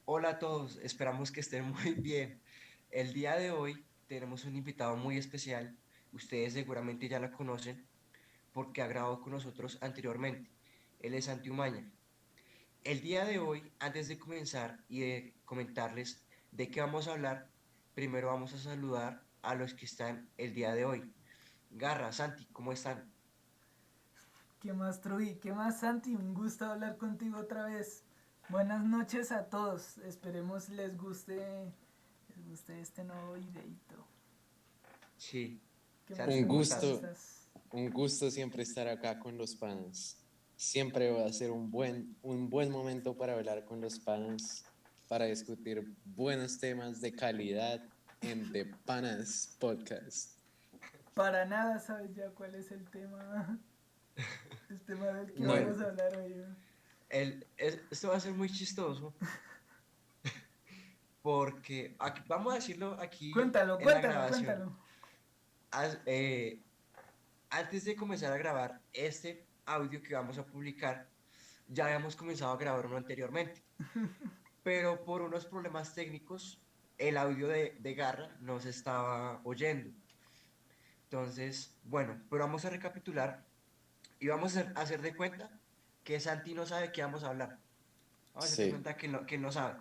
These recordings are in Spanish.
Hola a todos, esperamos que estén muy bien. El día de hoy tenemos un invitado muy especial. Ustedes seguramente ya lo conocen porque ha grabado con nosotros anteriormente. Él es Santi Umaña. El día de hoy, antes de comenzar y de comentarles de qué vamos a hablar, primero vamos a saludar a los que están el día de hoy. Garra, Santi, ¿cómo están? ¿Qué más, Truy? ¿Qué más, Santi? Un gusto hablar contigo otra vez. Buenas noches a todos. Esperemos les guste este nuevo videito. Sí. ¿Qué más? Santi, Un ¿cómo ¿Cómo estás? gusto, estás? un gusto siempre estar acá con los panas. Siempre va a ser un buen momento para hablar con los panas, para discutir buenos temas de calidad en The Panas Podcast. Para nada sabes ya cuál es el tema, el tema del que No, vamos a Bueno, hablar hoy, ¿no? esto va a ser muy chistoso porque vamos a decirlo aquí Cuéntalo, en la cuéntalo, cuéntalo. grabación. As- eh, Antes de comenzar a grabar este audio que vamos a publicar, ya habíamos comenzado a grabar uno anteriormente, pero por unos problemas técnicos, el audio de Garra no se estaba oyendo. Entonces, bueno, pero vamos a recapitular y vamos a hacer de cuenta que Santi no sabe qué vamos a hablar. Vamos a hacer de sí, cuenta que él no sabe.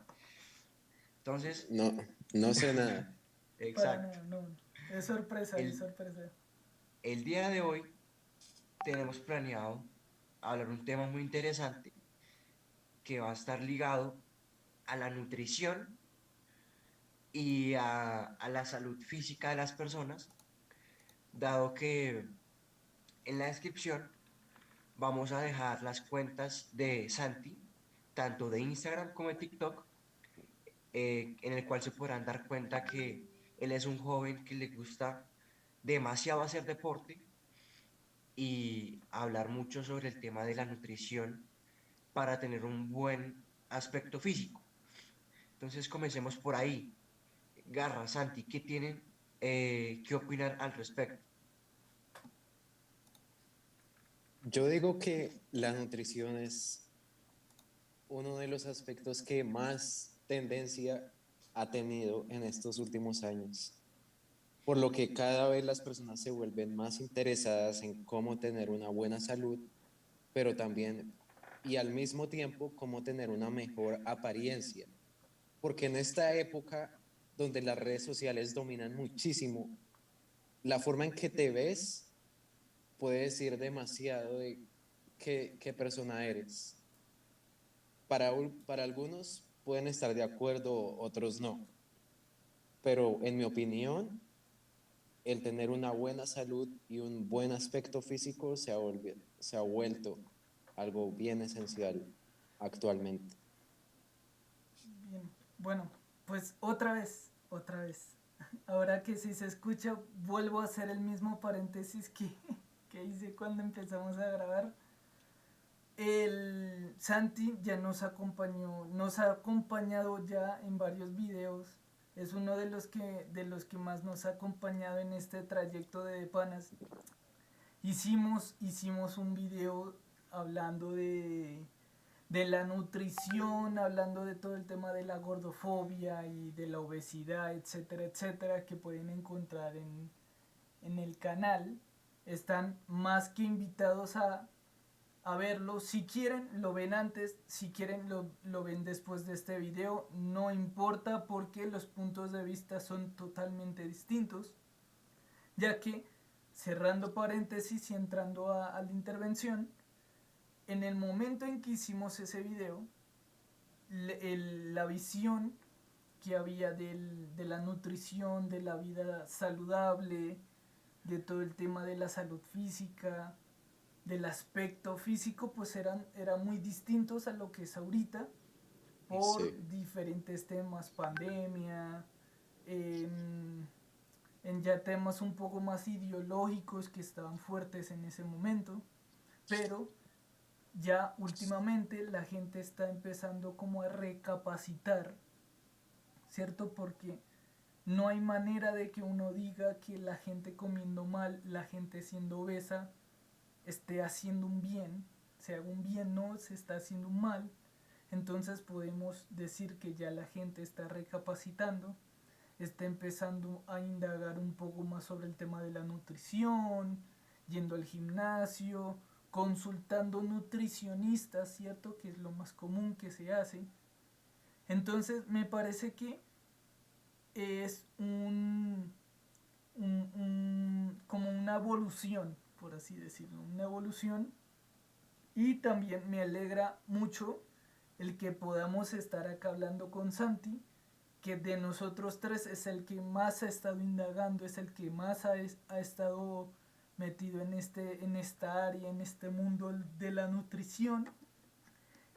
Entonces, no, no sé nada. Para exacto. nada, no. Es sorpresa, es El, sorpresa. el día de hoy tenemos planeado hablar un tema muy interesante que va a estar ligado a la nutrición y a la salud física de las personas, dado que en la descripción vamos a dejar las cuentas de Santi, tanto de Instagram como de TikTok, en el cual se podrán dar cuenta que él es un joven que le gusta demasiado hacer deporte y hablar mucho sobre el tema de la nutrición para tener un buen aspecto físico. Entonces comencemos por ahí. Garra, Santi, ¿qué tienen que opinar al respecto? Yo digo que la nutrición es uno de los aspectos que más tendencia ha tenido en estos últimos años, por lo que cada vez las personas se vuelven más interesadas en cómo tener una buena salud, pero también y al mismo tiempo cómo tener una mejor apariencia, porque en esta época donde las redes sociales dominan muchísimo, la forma en que te ves puede decir demasiado de qué persona eres. Para algunos pueden estar de acuerdo, otros no, pero en mi opinión, el tener una buena salud y un buen aspecto físico se ha vuelto algo bien esencial actualmente. Bien. Bueno, pues otra vez. Ahora que si se escucha, vuelvo a hacer el mismo paréntesis que hice cuando empezamos a grabar. El Santi ya nos ha acompañado ya en varios videos. Es uno de los que más nos ha acompañado en este trayecto de panas. Hicimos un video hablando de la nutrición, hablando de todo el tema de la gordofobia y de la obesidad, etcétera, etcétera, que pueden encontrar en el canal. Están más que invitados a verlo. Si quieren, lo ven antes. Si quieren, lo ven después de este video. No importa porque los puntos de vista son totalmente distintos. Ya que, cerrando paréntesis y entrando a la intervención, en el momento en que hicimos ese video, la visión que había de la nutrición, de la vida saludable, de todo el tema de la salud física, del aspecto físico, pues eran muy distintos a lo que es ahorita por Sí, diferentes temas, pandemia, en, en ya temas un poco más ideológicos que estaban fuertes en ese momento, pero ya últimamente la gente está empezando como a recapacitar, ¿cierto? Porque no hay manera de que uno diga que la gente comiendo mal, la gente siendo obesa, esté haciendo un bien, se haga un bien, no, se está haciendo un mal. Entonces podemos decir que ya la gente está recapacitando, está empezando a indagar un poco más sobre el tema de la nutrición, yendo al gimnasio, consultando nutricionistas, ¿cierto? Que es lo más común que se hace. Entonces me parece que es como una evolución, por así decirlo, una evolución. Y también me alegra mucho el que podamos estar acá hablando con Santi, que de nosotros tres es el que más ha estado indagando, es el que más ha estado metido en esta área, en este mundo de la nutrición,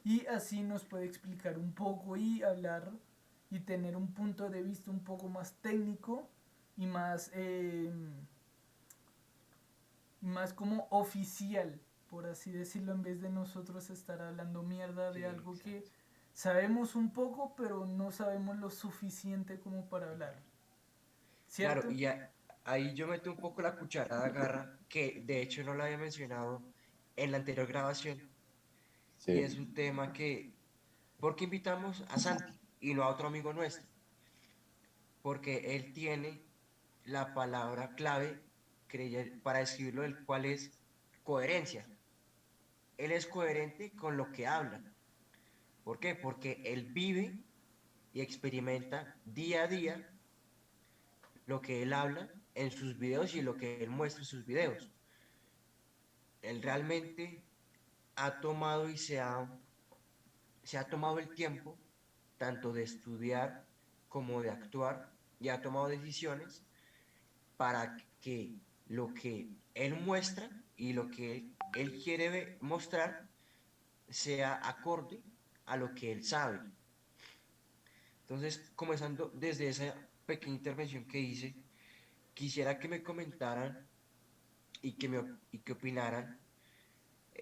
y así nos puede explicar un poco y hablar y tener un punto de vista un poco más técnico y más como oficial, por así decirlo, en vez de nosotros estar hablando mierda Sí, de algo que exacto. sabemos un poco, pero no sabemos lo suficiente como para hablar, Claro, ¿cierto? y ahí yo meto un poco la cucharada garra, que de hecho no la había mencionado en la anterior grabación, y Sí, es un tema que, ¿por qué invitamos a Santi y no a otro amigo nuestro? Porque él tiene la palabra clave para describirlo, el cual es coherencia. Él es coherente con lo que habla. ¿Por qué? Porque él vive y experimenta día a día lo que él habla en sus videos y lo que él muestra en sus videos. Él realmente ha tomado y se ha tomado el tiempo tanto de estudiar como de actuar y ha tomado decisiones para que lo que él muestra y lo que él quiere mostrar sea acorde a lo que él sabe. Entonces, comenzando desde esa pequeña intervención que hice, quisiera que me comentaran y que opinaran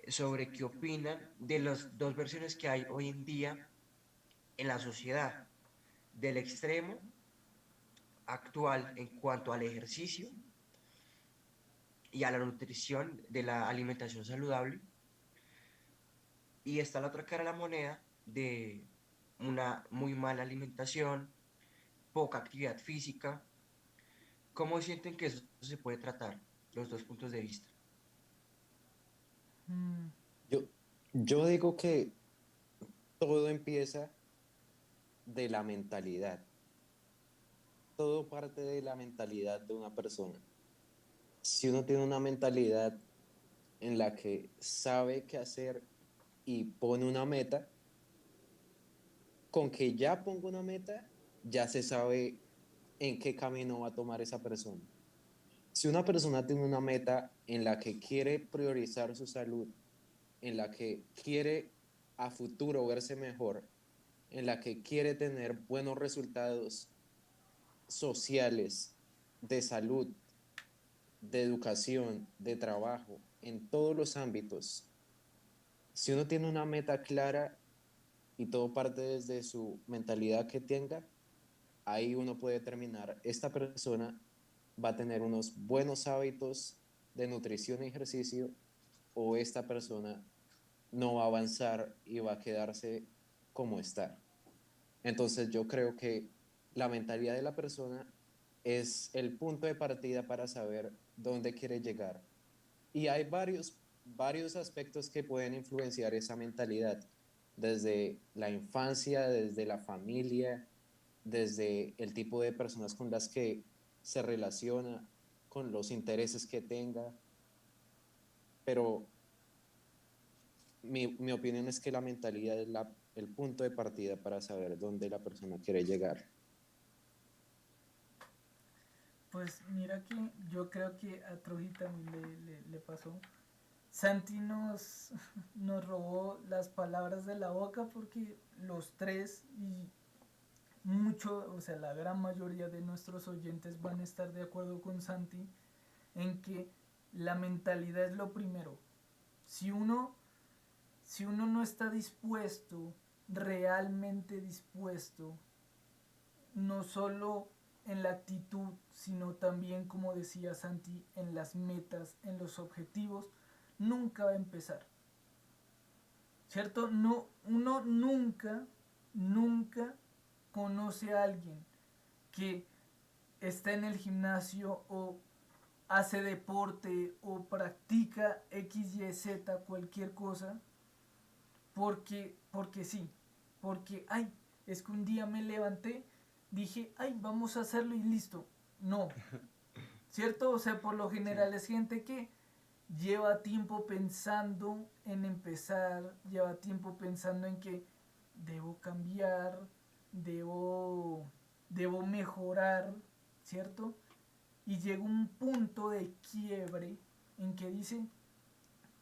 sobre qué opinan de las dos versiones que hay hoy en día en la sociedad, del extremo actual en cuanto al ejercicio y a la nutrición de la alimentación saludable, y está la otra cara de la moneda de una muy mala alimentación, poca actividad física. ¿Cómo sienten que eso se puede tratar, los dos puntos de vista? Mm, yo, yo digo que todo empieza de la mentalidad, todo parte de la mentalidad de una persona. Si uno tiene una mentalidad en la que sabe qué hacer y pone una meta, con que ya ponga una meta, ya se sabe en qué camino va a tomar esa persona. Si una persona tiene una meta en la que quiere priorizar su salud, en la que quiere a futuro verse mejor, en la que quiere tener buenos resultados sociales, de salud, de educación, de trabajo, en todos los ámbitos, si uno tiene una meta clara y todo parte desde su mentalidad que tenga, ahí uno puede determinar, esta persona va a tener unos buenos hábitos de nutrición y ejercicio o esta persona no va a avanzar y va a quedarse como está. Entonces yo creo que la mentalidad de la persona es el punto de partida para saber dónde quiere llegar. Y hay varios aspectos que pueden influenciar esa mentalidad, desde la infancia, desde la familia, desde el tipo de personas con las que se relaciona, con los intereses que tenga, pero mi opinión es que la mentalidad es el punto de partida para saber dónde la persona quiere llegar. pues mira que yo creo que a Troji también le pasó. Santi nos robó las palabras de la boca porque los tres y mucho, o sea, la gran mayoría de nuestros oyentes van a estar de acuerdo con Santi en que la mentalidad es lo primero. Si uno, si uno no está dispuesto, realmente dispuesto, no solo en la actitud, sino también, como decía Santi, en las metas, en los objetivos, nunca va a empezar. ¿cierto? No, uno nunca, nunca conoce a alguien que está en el gimnasio o hace deporte o practica X, Y, Z, cualquier cosa, porque sí, porque, ay, es que un día me levanté, dije, ay, vamos a hacerlo y listo. No, ¿cierto? O sea, por lo Sí, general es gente que lleva tiempo pensando en empezar, lleva tiempo pensando en que debo cambiar, debo, debo mejorar, ¿cierto? Y llega un punto de quiebre en que dice,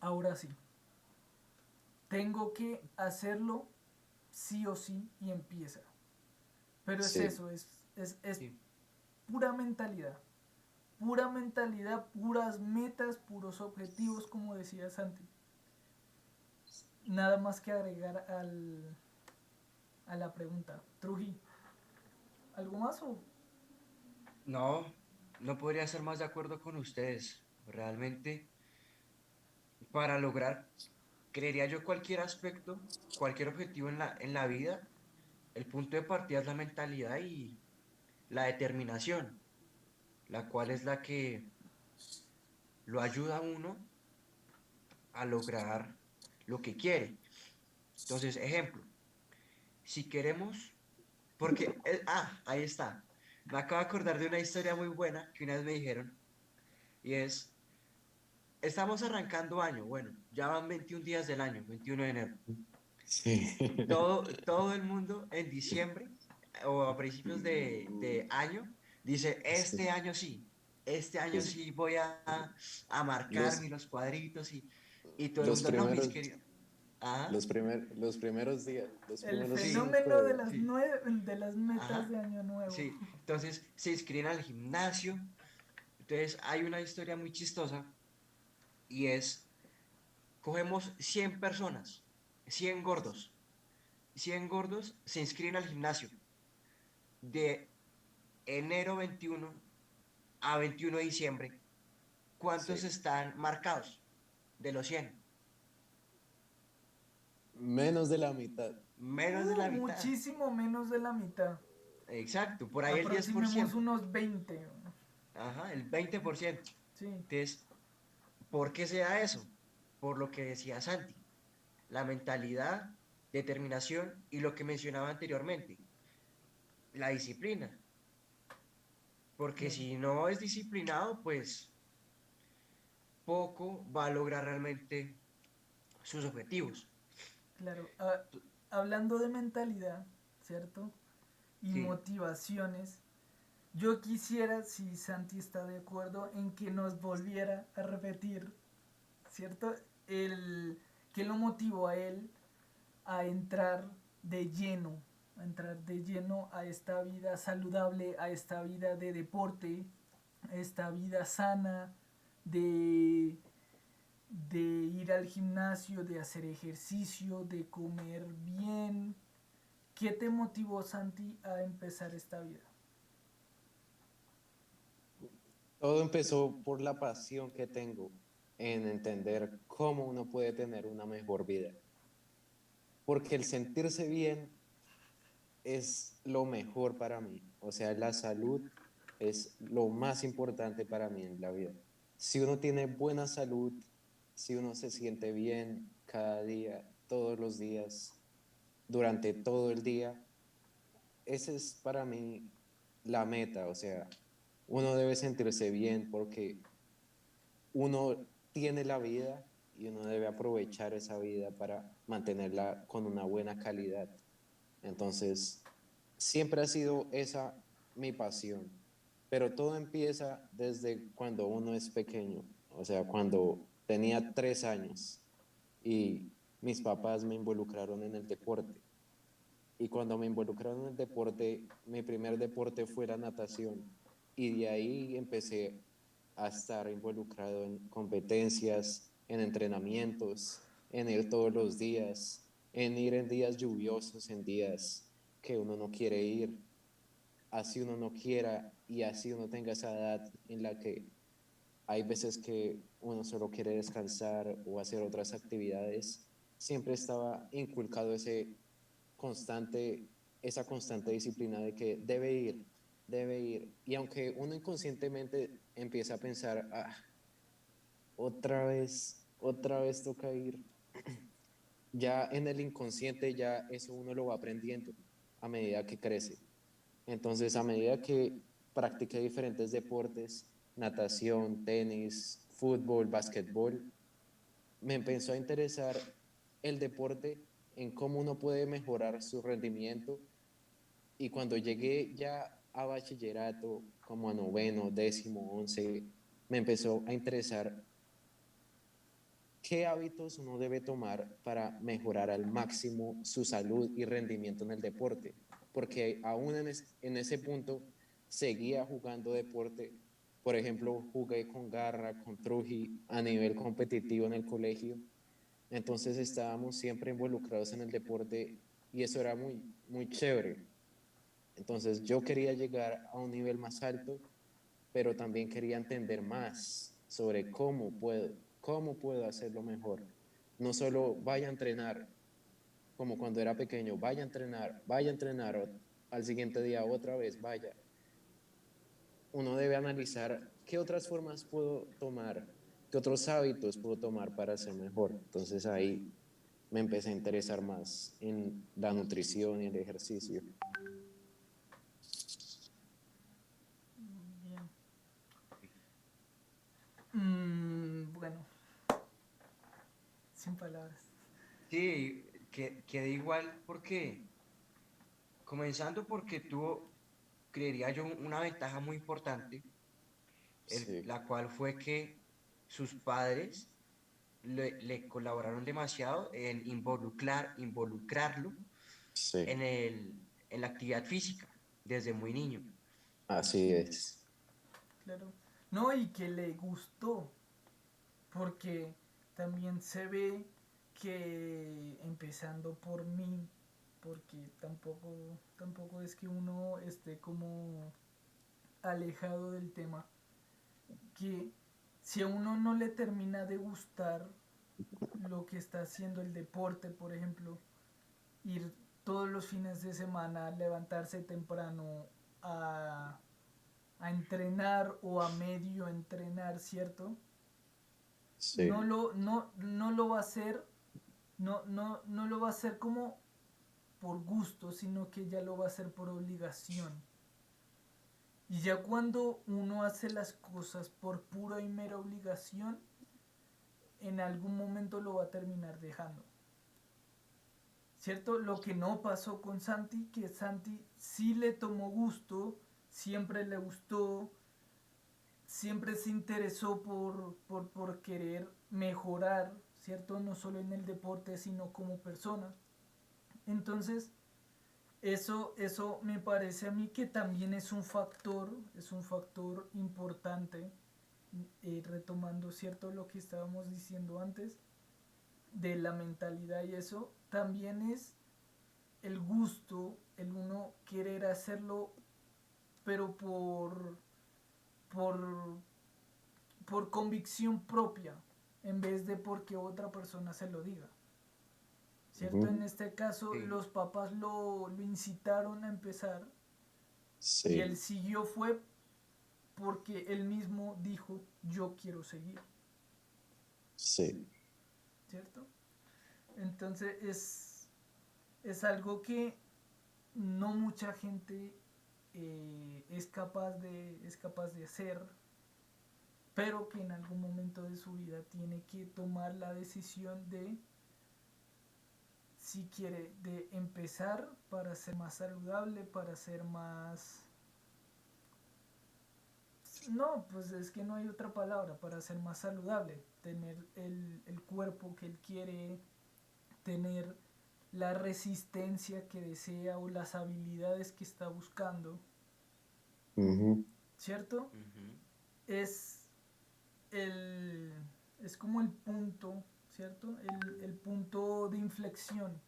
ahora sí, tengo que hacerlo sí o sí y empieza. Pero es Sí, eso, es sí. pura mentalidad, puras metas, puros objetivos, como decía Santi. Nada más que agregar a la pregunta. Truji, ¿algo más o? No, no podría estar más de acuerdo con ustedes. Realmente, para lograr, creería yo, cualquier aspecto, cualquier objetivo en la vida, el punto de partida es la mentalidad y la determinación, la cual es la que lo ayuda a uno a lograr lo que quiere. Entonces, ejemplo, si queremos, porque, ahí está. Me acabo de acordar de una historia muy buena que una vez me dijeron, y es, estamos arrancando año, bueno, ya van 21 días del año, 21 de enero. sí. Todo el mundo en diciembre o a principios de año dice, Sí. este año Pues sí voy a los, marcarme los cuadritos y todo el los mundo, no, mis primeros, queridos. Ah, los primeros días, los El primeros sí, 5 fenómeno de días. sí, de las metas de ajá, año nuevo. sí. Entonces se inscriben al gimnasio. Entonces hay una historia muy chistosa y es, cogemos 100 personas, 100 gordos se inscriben al gimnasio de enero 21 a 21 de diciembre. ¿Cuántos Sí. están marcados de los 100? Menos de la mitad. Menos de la mitad. Muchísimo menos de la mitad. Exacto, por ahí el Aproximemos 10%. unos 20. Ajá, el 20%. Sí, Entonces, ¿por qué se da eso? Por lo que decía Santi, la mentalidad, determinación y lo que mencionaba anteriormente, la disciplina. Porque claro. si no es disciplinado, pues poco va a lograr realmente sus objetivos. Claro. Hablando de mentalidad, ¿cierto? Y Sí, motivaciones, yo quisiera, si Santi está de acuerdo, en que nos volviera a repetir, ¿cierto? El que lo motivó a él a entrar de lleno, a entrar de lleno a esta vida saludable, a esta vida de deporte, a esta vida sana, de, de ir al gimnasio, de hacer ejercicio, de comer bien. ¿Qué te motivó, Santi, a empezar esta vida? Todo empezó por la pasión que tengo en entender cómo uno puede tener una mejor vida. Porque el sentirse bien es lo mejor para mí. O sea, la salud es lo más importante para mí en la vida. Si uno tiene buena salud, si uno se siente bien cada día, todos los días, durante todo el día, esa es para mí la meta. O sea, uno debe sentirse bien porque uno tiene la vida y uno debe aprovechar esa vida para mantenerla con una buena calidad. Entonces, siempre ha sido esa mi pasión, pero todo empieza desde cuando uno es pequeño, o sea, cuando tenía 3 años y mis papás me involucraron en el deporte. Y cuando me involucraron en el deporte, mi primer deporte fue la natación. Y de ahí empecé a estar involucrado en competencias, en entrenamientos, en ir todos los días, en ir en días lluviosos, en días que uno no quiere ir, así uno no quiera y así uno tenga esa edad en la que hay veces que uno solo quiere descansar o hacer otras actividades. siempre estaba inculcado constante, esa constante disciplina de que debe ir, debe ir. Y aunque uno inconscientemente empieza a pensar, ah, otra vez toca ir, ya en el inconsciente ya eso uno lo va aprendiendo a medida que crece. Entonces, a medida que practiqué diferentes deportes, natación, tenis, fútbol, básquetbol, me empezó a interesar el deporte en cómo uno puede mejorar su rendimiento. Y cuando llegué ya a bachillerato, como a noveno, décimo, once, me empezó a interesar qué hábitos uno debe tomar para mejorar al máximo su salud y rendimiento en el deporte. Porque aún en ese punto seguía jugando deporte. Por ejemplo, jugué con Garra, con Truji a nivel competitivo en el colegio. Entonces estábamos siempre involucrados en el deporte y eso era muy chévere. Entonces yo quería llegar a un nivel más alto, pero también quería entender más sobre cómo puedo hacerlo mejor. No solo vaya a entrenar, como cuando era pequeño, vaya a entrenar, al siguiente día otra vez, vaya. Uno debe analizar qué otras formas puedo tomar, qué otros hábitos puedo tomar para ser mejor. Entonces ahí me empecé a interesar más en la nutrición y el ejercicio. Bien. Bueno, sin palabras. Sí, que da igual porque, comenzando porque tuvo, creería yo, una ventaja muy importante, Sí, la cual fue que sus padres le colaboraron demasiado en involucrarlo sí, en la actividad física desde muy niño. así es. Claro. No, y que le gustó, porque también se ve que empezando por mí, porque tampoco es que uno esté como alejado del tema, que si a uno no le termina de gustar lo que está haciendo el deporte, por ejemplo, ir todos los fines de semana, levantarse temprano a, a entrenar o a medio entrenar, ¿cierto? No Sí, lo, no lo va a hacer, no lo va a hacer como por gusto, sino que ya lo va a hacer por obligación. Y ya cuando uno hace las cosas por pura y mera obligación, en algún momento lo va a terminar dejando. ¿Cierto? Lo que no pasó con Santi, que Santi sí le tomó gusto, siempre le gustó, siempre se interesó por querer mejorar, ¿cierto? No solo en el deporte, sino como persona. Entonces, eso me parece a mí que también es un factor importante, retomando, ¿cierto? Lo que estábamos diciendo antes, de la mentalidad y eso, también es el gusto, el uno querer hacerlo, pero por, por convicción propia, en vez de porque otra persona se lo diga. ¿Cierto? En ujú, este caso, Sí, los papás lo incitaron a empezar y él sí, siguió fue porque él mismo dijo, yo quiero seguir. sí, ¿Cierto? Entonces es algo que no mucha gente es capaz de hacer, pero que en algún momento de su vida tiene que tomar la decisión de si quiere de empezar para ser más saludable, para ser más... No, pues es que no hay otra palabra, para ser más saludable, tener el cuerpo que él quiere, tener la resistencia que desea o las habilidades que está buscando, ujú, ¿cierto? ujú, Es el es como el punto, ¿cierto? El punto de inflexión,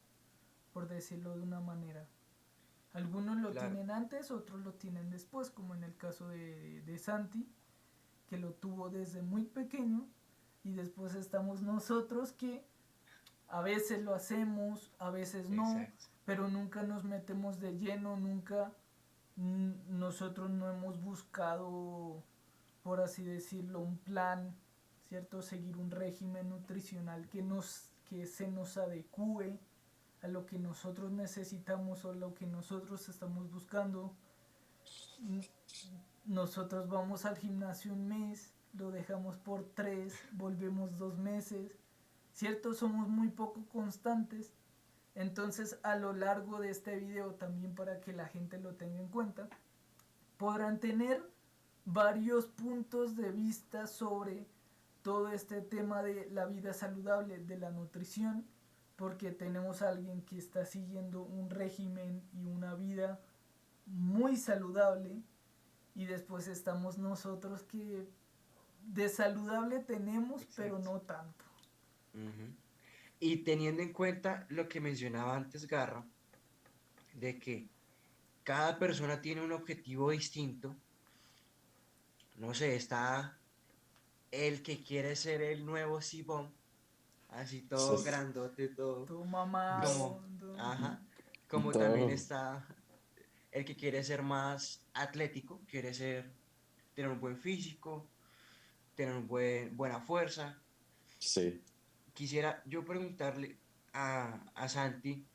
por decirlo de una manera. Algunos lo claro. tienen antes, otros lo tienen después, como en el caso de Santi, que lo tuvo desde muy pequeño, y después estamos nosotros que A veces lo hacemos, a veces no, Exacto. pero nunca nos metemos de lleno, nunca nosotros no hemos buscado, por así decirlo, un plan, ¿cierto? Seguir un régimen nutricional que se nos adecue a lo que nosotros necesitamos o a lo que nosotros estamos buscando. Nosotros vamos al gimnasio un mes, lo dejamos por 3, volvemos 2 meses, ¿cierto? Somos muy poco constantes. Entonces, a lo largo de este video, también para que la gente lo tenga en cuenta, podrán tener varios puntos de vista sobre todo este tema de la vida saludable, de la nutrición, porque tenemos a alguien que está siguiendo un régimen y una vida muy saludable, y después estamos nosotros que de saludable tenemos, pero Exacto. no tanto. Ujú. Y teniendo en cuenta lo que mencionaba antes Garra, de que cada persona tiene un objetivo distinto, no sé, está el que quiere ser el nuevo Sibón, así todo Sí. grandote, todo Tu mamado, como, ajá, como también Todo. está el que quiere ser más atlético, tener un buen físico, tener buena fuerza. Sí. Quisiera yo preguntarle a Santi,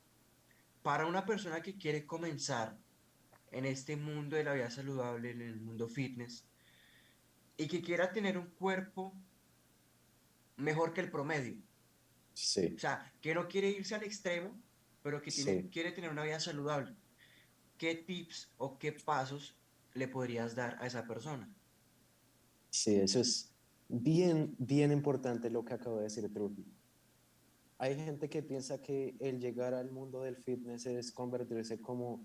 para una persona que quiere comenzar en este mundo de la vida saludable, en el mundo fitness, y que quiera tener un cuerpo mejor que el promedio, o Sí. sea, que no quiere irse al extremo, pero que Sí. quiere tener una vida saludable, ¿qué tips o qué pasos le podrías dar a esa persona? Sí, eso es bien, bien importante lo que acabo de decir, Trujillo. Hay gente que piensa que el llegar al mundo del fitness es convertirse como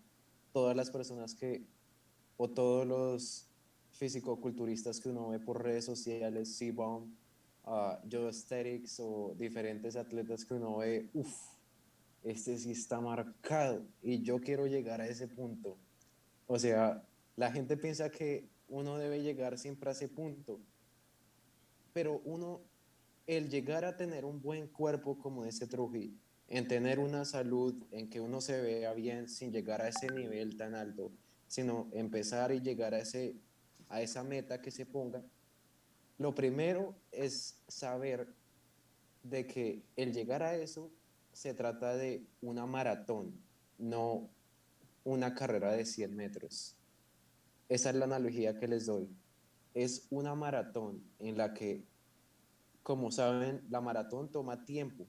todas las personas que, o todos los fisicoculturistas que uno ve por redes sociales, C-Bomb, Joe Aesthetics o diferentes atletas que uno ve, uff, este sí está marcado y yo quiero llegar a ese punto. O sea, la gente piensa que uno debe llegar siempre a ese punto, pero uno, el llegar a tener un buen cuerpo como ese Trujillo, en tener una salud, en que uno se vea bien sin llegar a ese nivel tan alto, sino empezar y llegar a esa meta que se ponga, lo primero es saber de que el llegar a eso se trata de una maratón, no una carrera de 100 metros. Esa es la analogía que les doy. Es una maratón en la que, como saben, la maratón toma tiempo,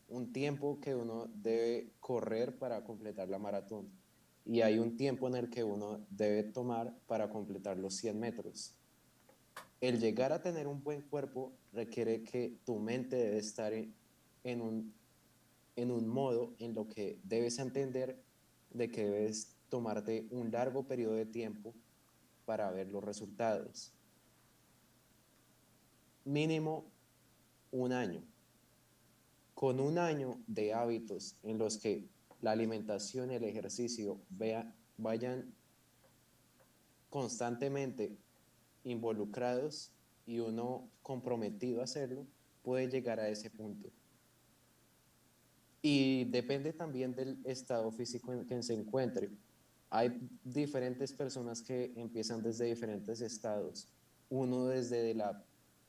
un tiempo que uno debe correr para completar la maratón. Y hay un tiempo en el que uno debe tomar para completar los 100 metros. El llegar a tener un buen cuerpo requiere que tu mente debe estar en en un modo en lo que debes entender de que debes tomarte un largo periodo de tiempo para ver los resultados. Mínimo un año. Con un año de hábitos en los que la alimentación y el ejercicio vayan constantemente involucrados y uno comprometido a hacerlo, puede llegar a ese punto. Y depende también del estado físico en que se encuentre. Hay diferentes personas que empiezan desde diferentes estados. Uno desde la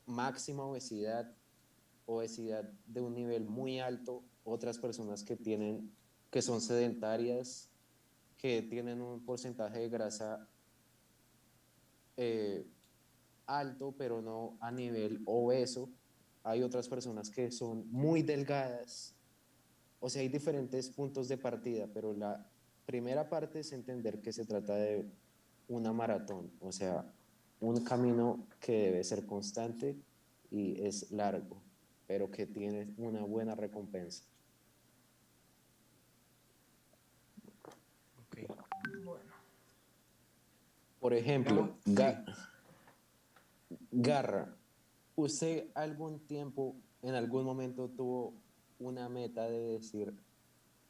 máxima obesidad, obesidad de un nivel muy alto, otras personas que son sedentarias, que tienen un porcentaje de grasa eh, alto, pero no a nivel obeso. Hay otras personas que son muy delgadas. O sea, hay diferentes puntos de partida, pero la primera parte es entender que se trata de una maratón, o sea, un camino que debe ser constante y es largo, pero que tiene una buena recompensa. Ok. Bueno, Por Digamos, ejemplo, sí. Garra, ¿usted algún tiempo, en algún momento tuvo una meta de decir,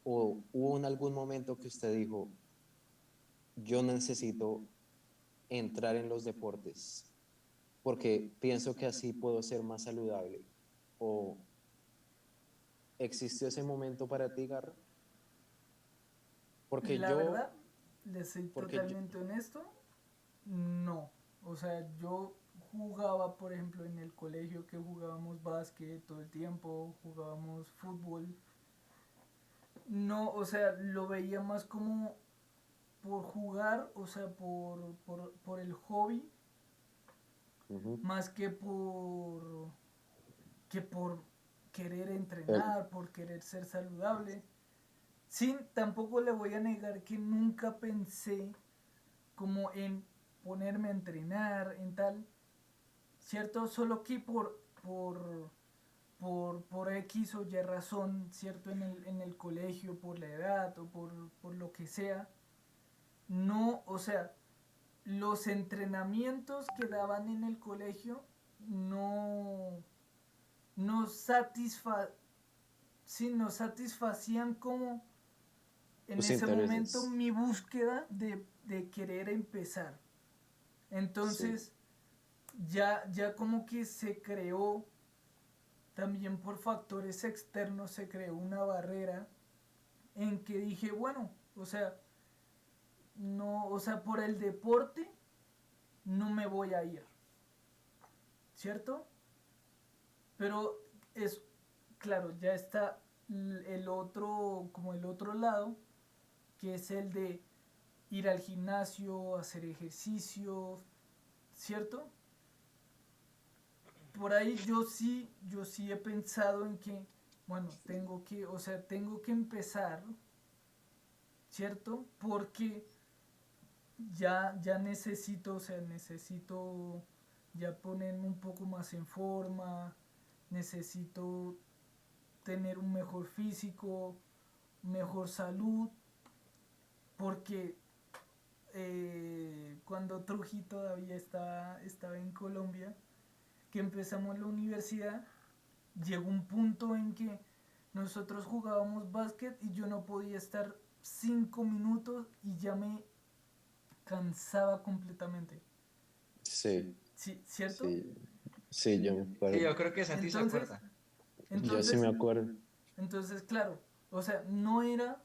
o hubo en algún momento que usted dijo, yo necesito entrar en los deportes porque pienso que así puedo ser más saludable? O ¿Existió ese momento para ti, Garra? Porque La yo, verdad, les soy porque yo, totalmente honesto, no. O sea, yo jugaba, por ejemplo, en el colegio que jugábamos básquet todo el tiempo, jugábamos fútbol. No, o sea, lo veía más como por jugar, o sea, por el hobby, ujú, más que por querer el- entrenar, por querer ser saludable. Sin, tampoco le voy a negar que nunca pensé como en ponerme a entrenar, en tal, ¿cierto? Solo que por X o Y razón, ¿cierto? En el colegio, por la edad o por lo que sea, no, o sea, los entrenamientos que daban en el colegio no, no, sí, no satisfacían como en tus ese momento intereses. mi búsqueda de querer empezar. Sí, Entonces, ya como que se creó, también por factores externos, se creó una barrera en que dije, bueno, o sea, no, o sea, por el deporte no me voy a ir, ¿cierto? Pero es, claro, ya está el otro, como el otro lado, que es el de ir al gimnasio, hacer ejercicio, ¿cierto? Por ahí yo sí he pensado en que, bueno, tengo que, o sea, tengo que empezar, ¿cierto? Porque ya necesito, o sea, necesito ya ponerme un poco más en forma, necesito tener un mejor físico, mejor salud, porque cuando Truji todavía estaba en Colombia, que empezamos la universidad, llegó un punto en que nosotros jugábamos básquet y yo no podía estar 5 minutos y ya me cansaba completamente. sí, Sí, ¿cierto? sí, sí, yo me Sí, acuerdo. yo creo que Santi se Entonces, acuerda. Yo sí me entonces, acuerdo. entonces, claro, o sea, no era,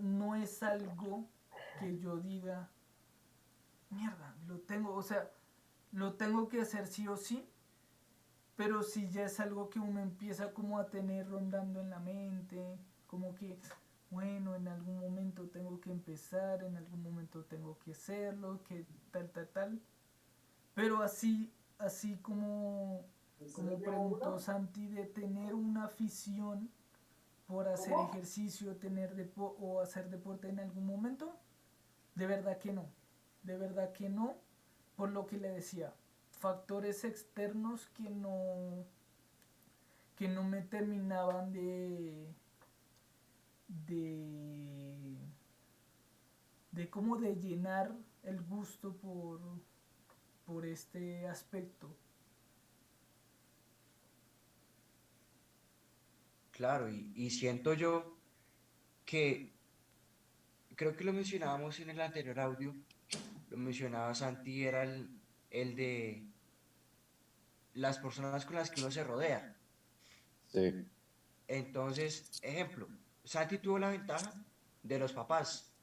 no es algo que yo diga, mierda, lo tengo, o sea, lo tengo que hacer sí o sí, pero si ya es algo que uno empieza como a tener rondando en la mente, como que, bueno, en algún momento tengo que empezar, en algún momento tengo que hacerlo, que tal, tal, tal. Pero así como preguntó Santi, de tener una afición por hacer ejercicio, o hacer deporte en algún momento, de verdad que no. De verdad que no, por lo que le decía, factores externos que no me terminaban de, de como de llenar el gusto por este aspecto. Claro, y siento yo que, creo que lo mencionábamos en el anterior audio, lo mencionaba Santi, era el de las personas con las que uno se rodea. Sí, Entonces, ejemplo, Santi tuvo la ventaja de los papás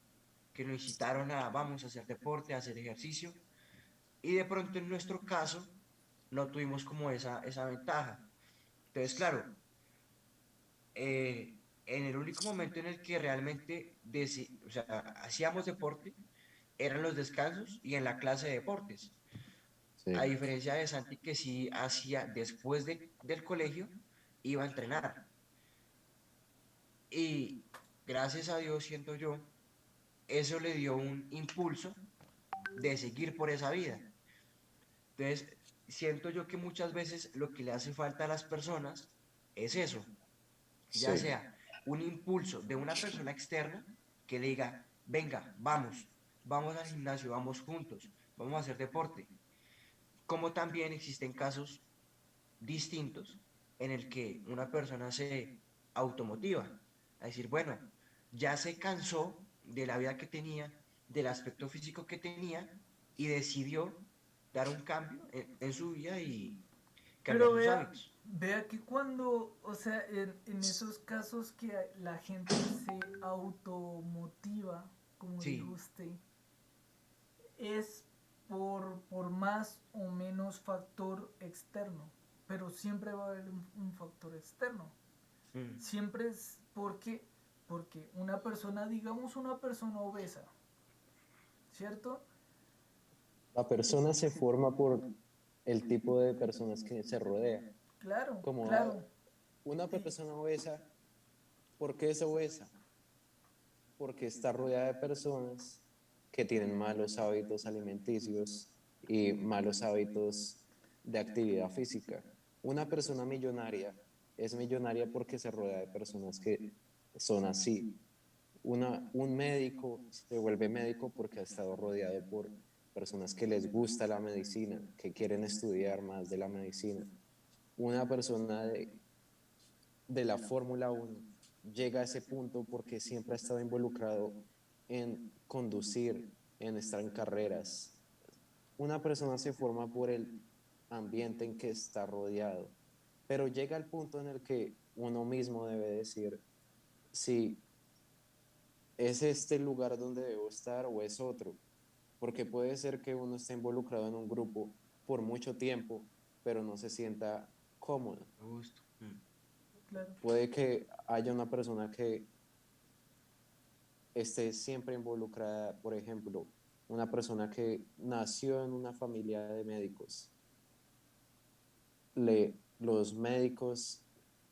que lo incitaron a, vamos a hacer deporte, a hacer ejercicio, y de pronto en nuestro caso no tuvimos como esa ventaja. Entonces, claro, en el único momento en el que realmente o sea, hacíamos deporte eran los descansos y en la clase de deportes. A sí, diferencia de Santi que sí hacía después del colegio, iba a entrenar. Y gracias a Dios, siento yo, eso le dio un impulso de seguir por esa vida. Entonces, siento yo que muchas veces lo que le hace falta a las personas es eso, ya sí, sea un impulso de una persona externa que le diga, venga, vamos al gimnasio, vamos juntos, vamos a hacer deporte. Como también existen casos distintos en el que una persona se automotiva a decir, bueno, ya se cansó de la vida que tenía, del aspecto físico que tenía y decidió dar un cambio en su vida y cambiar Pero sus vea, hábitos. Vea que cuando, o sea, en esos casos que la gente se automotiva, como dijo Sí, usted, es por más o menos factor externo, pero siempre va a haber un factor externo. mm, Siempre es porque una persona, digamos una persona obesa, ¿cierto? La persona se forma por el tipo de personas que se rodea. Claro, Como claro. una Eh, persona obesa, ¿por qué es obesa? Porque está rodeada de personas que tienen malos hábitos alimenticios y malos hábitos de actividad física. Una persona millonaria es millonaria porque se rodea de personas que son así. Un médico se vuelve médico porque ha estado rodeado por personas que les gusta la medicina, que quieren estudiar más de la medicina. Una persona de la Fórmula 1 llega a ese punto porque siempre ha estado involucrado en conducir, en estar en carreras. Una persona se forma por el ambiente en que está rodeado, pero llega al punto en el que uno mismo debe decir si es este el lugar donde debo estar o es otro, porque puede ser que uno esté involucrado en un grupo por mucho tiempo, pero no se sienta cómodo. a gusto. claro. Puede que haya una persona que esté siempre involucrada, por ejemplo, una persona que nació en una familia de médicos, los médicos,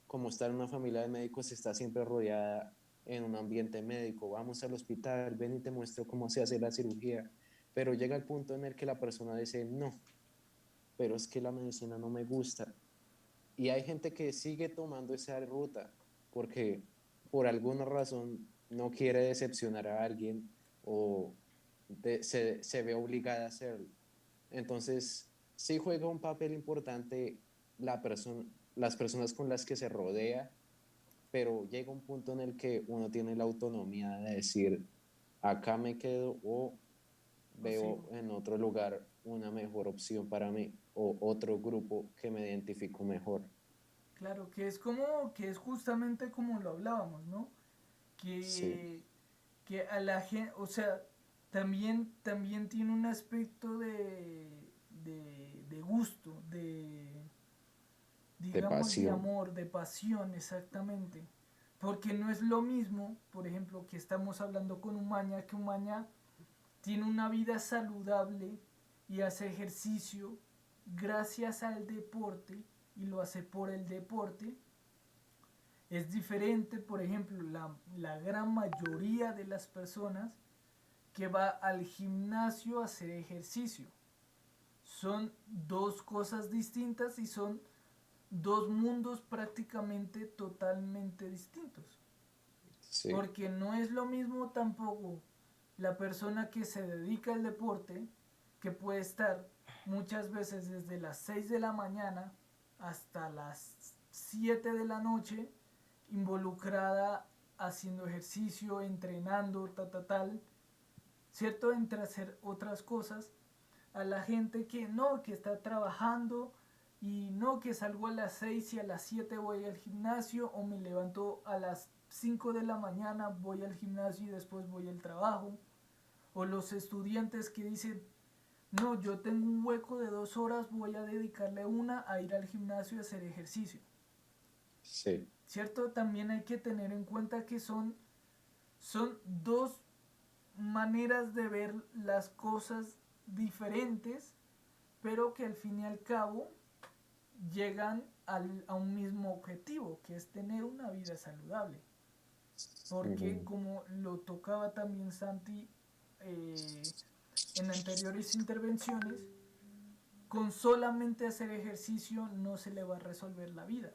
como está en una familia de médicos, está siempre rodeada en un ambiente médico, vamos al hospital, ven y te muestro cómo se hace la cirugía, pero llega el punto en el que la persona dice, no, pero es que la medicina no me gusta. Y hay gente que sigue tomando esa ruta porque por alguna razón no quiere decepcionar a alguien o se ve obligada a hacerlo. Entonces, sí juega un papel importante las personas con las que se rodea, pero llega un punto en el que uno tiene la autonomía de decir, acá me quedo o O veo sigo. en otro lugar una mejor opción para mí o otro grupo que me identifico mejor. Claro, que es justamente como lo hablábamos, ¿no? Sí, Que, que a la gente, o sea, también tiene un aspecto de gusto, de digamos, de pasión. amor, de pasión, exactamente. Porque no es lo mismo, por ejemplo, que estamos hablando con Umaña, que Umaña tiene una vida saludable y hace ejercicio gracias al deporte y lo hace por el deporte. Es diferente, por ejemplo, la gran mayoría de las personas que va al gimnasio a hacer ejercicio. Son dos cosas distintas y son dos mundos prácticamente totalmente distintos. Sí, Porque no es lo mismo tampoco la persona que se dedica al deporte, que puede estar muchas veces desde las 6 de la mañana hasta las 7 de la noche involucrada haciendo ejercicio, entrenando, tal, ¿cierto? Entre hacer otras cosas, a la gente que no, que está trabajando y no, que salgo a las 6 y a las 7 voy al gimnasio o me levanto a las 5 de la mañana, voy al gimnasio y después voy al trabajo. O los estudiantes que dicen, no, yo tengo un hueco de 2 horas, voy a dedicarle una a ir al gimnasio y hacer ejercicio. sí, ¿Cierto? También hay que tener en cuenta que son dos maneras de ver las cosas diferentes, pero que al fin y al cabo llegan a un mismo objetivo, que es tener una vida saludable. Porque ujú, como lo tocaba también Santi eh, en anteriores intervenciones, con solamente hacer ejercicio no se le va a resolver la vida,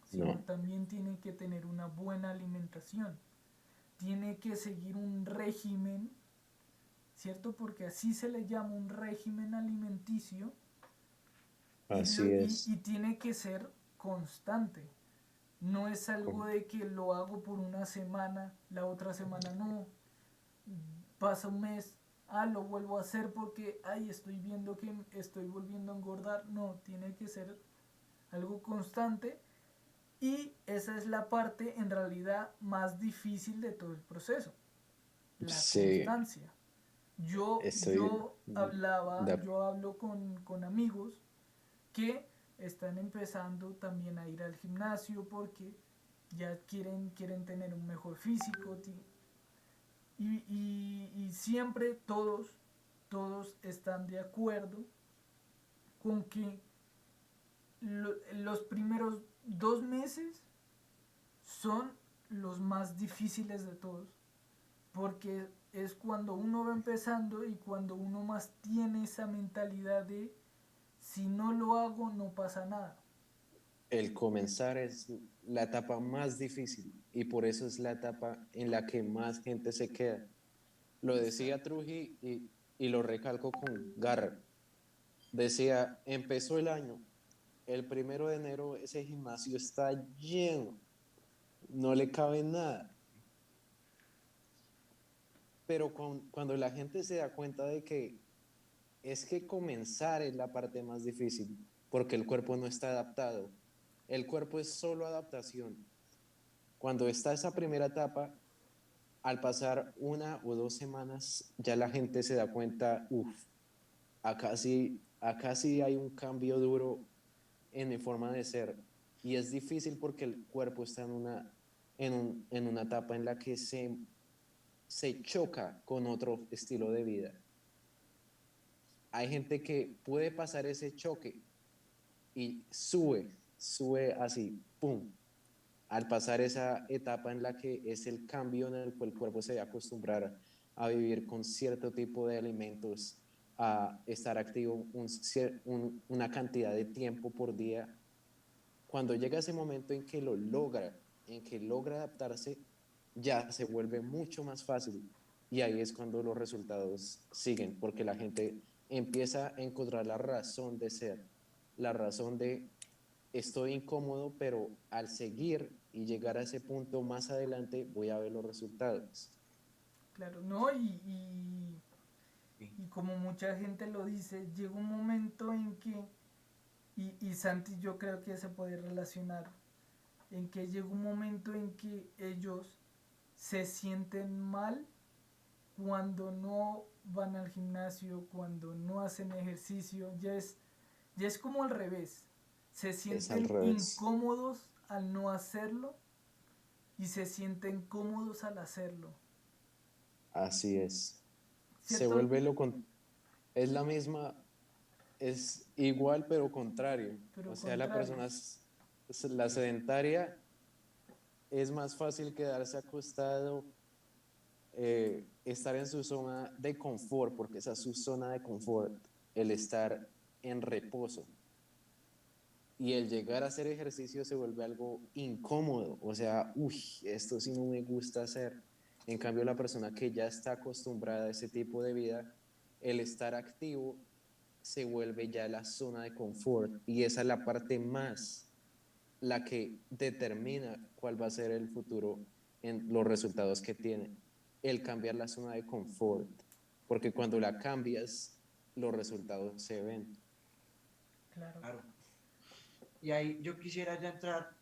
sino no, también tiene que tener una buena alimentación, tiene que seguir un régimen, ¿cierto? Porque así se le llama un régimen alimenticio así y es. tiene que ser constante. No es algo Con- de que lo hago por una semana, la otra semana no, pasa un mes, lo vuelvo a hacer porque, estoy viendo que estoy volviendo a engordar. No, tiene que ser algo constante, y esa es la parte en realidad más difícil de todo el proceso, la Sí, constancia. Yo, estoy yo hablaba, de yo hablo con amigos que están empezando también a ir al gimnasio porque ya quieren tener un mejor físico, y siempre todos están de acuerdo con que los primeros 2 meses son los más difíciles de todos, porque es cuando uno va empezando y cuando uno más tiene esa mentalidad de si no lo hago no pasa nada. el comenzar es la etapa más difícil y por eso es la etapa en la que más gente se queda. Lo decía Trujillo y lo recalco con garra. Decía, empezó el año, el 1 de enero ese gimnasio está lleno, no le cabe nada. Pero cuando la gente se da cuenta de que es que comenzar es la parte más difícil, porque el cuerpo no está adaptado. El cuerpo es solo adaptación. Cuando está esa primera etapa, al pasar 1 o 2 semanas, ya la gente se da cuenta, uff, acá sí hay un cambio duro en mi forma de ser. Y es difícil porque el cuerpo está en una etapa en la que se choca con otro estilo de vida. Hay gente que puede pasar ese choque y sube así, ¡pum! Al pasar esa etapa en la que es el cambio en el cual el cuerpo se va a acostumbrar a vivir con cierto tipo de alimentos, a estar activo una cantidad de tiempo por día. Cuando llega ese momento en que lo logra, en que logra adaptarse, ya se vuelve mucho más fácil. Y ahí es cuando los resultados siguen, porque la gente empieza a encontrar la razón de ser, la razón de estoy incómodo, pero al seguir y llegar a ese punto más adelante voy a ver los resultados. Claro, ¿no? Sí. Y como mucha gente lo dice, llega un momento en que, y Santi yo creo que se puede relacionar, en que llega un momento en que ellos se sienten mal cuando no van al gimnasio, cuando no hacen ejercicio, ya es como al revés. Se Es al sienten revés. incómodos al no hacerlo y se sienten cómodos al hacerlo. Así es. Se ¿Cierto? vuelve es la misma, es igual pero contrario. Pero O sea, la contrario. persona, la sedentaria, es más fácil quedarse acostado, estar en su zona de confort, porque esa es su zona de confort, el estar en reposo. Y el llegar a hacer ejercicio se vuelve algo incómodo, o sea, uy, esto sí no me gusta hacer. En cambio, la persona que ya está acostumbrada a ese tipo de vida, el estar activo se vuelve ya la zona de confort y esa es la parte más la que determina cuál va a ser el futuro en los resultados que tiene. El cambiar la zona de confort, porque cuando la cambias, los resultados se ven. Claro. Claro. Y ahí yo quisiera ya entrar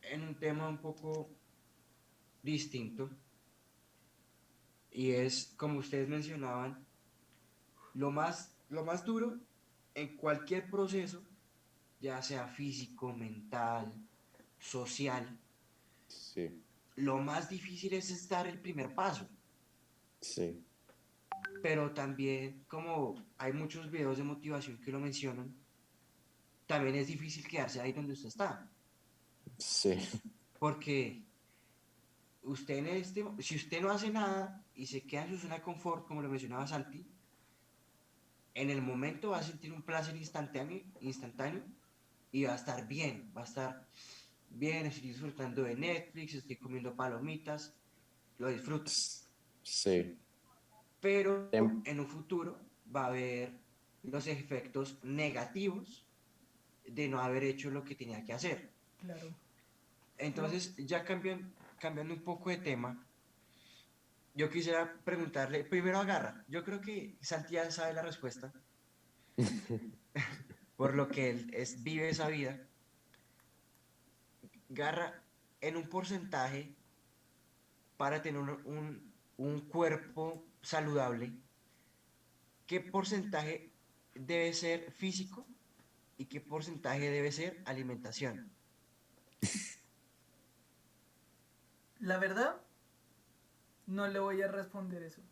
en un tema un poco distinto y es, como ustedes mencionaban, lo más duro en cualquier proceso, ya sea físico, mental, social, Sí, lo más difícil es dar el primer paso. sí, Pero también, como hay muchos videos de motivación que lo mencionan, también es difícil quedarse ahí donde usted está. sí, Porque si usted no hace nada y se queda en su zona de confort, como lo mencionaba Santi, en el momento va a sentir un placer instantáneo y va a estar bien, estoy disfrutando de Netflix, estoy comiendo palomitas, lo disfruta. sí. Pero Em, en un futuro va a haber los efectos negativos de no haber hecho lo que tenía que hacer. Claro. Yo, Entonces, ya cambiando un poco de tema, yo quisiera preguntarle, primero agarra, yo creo que Santiago sabe la respuesta, por lo que él vive esa vida, Garra, en un porcentaje para tener un cuerpo saludable, ¿qué porcentaje debe ser físico y qué porcentaje debe ser alimentación? La verdad, no le voy a responder eso.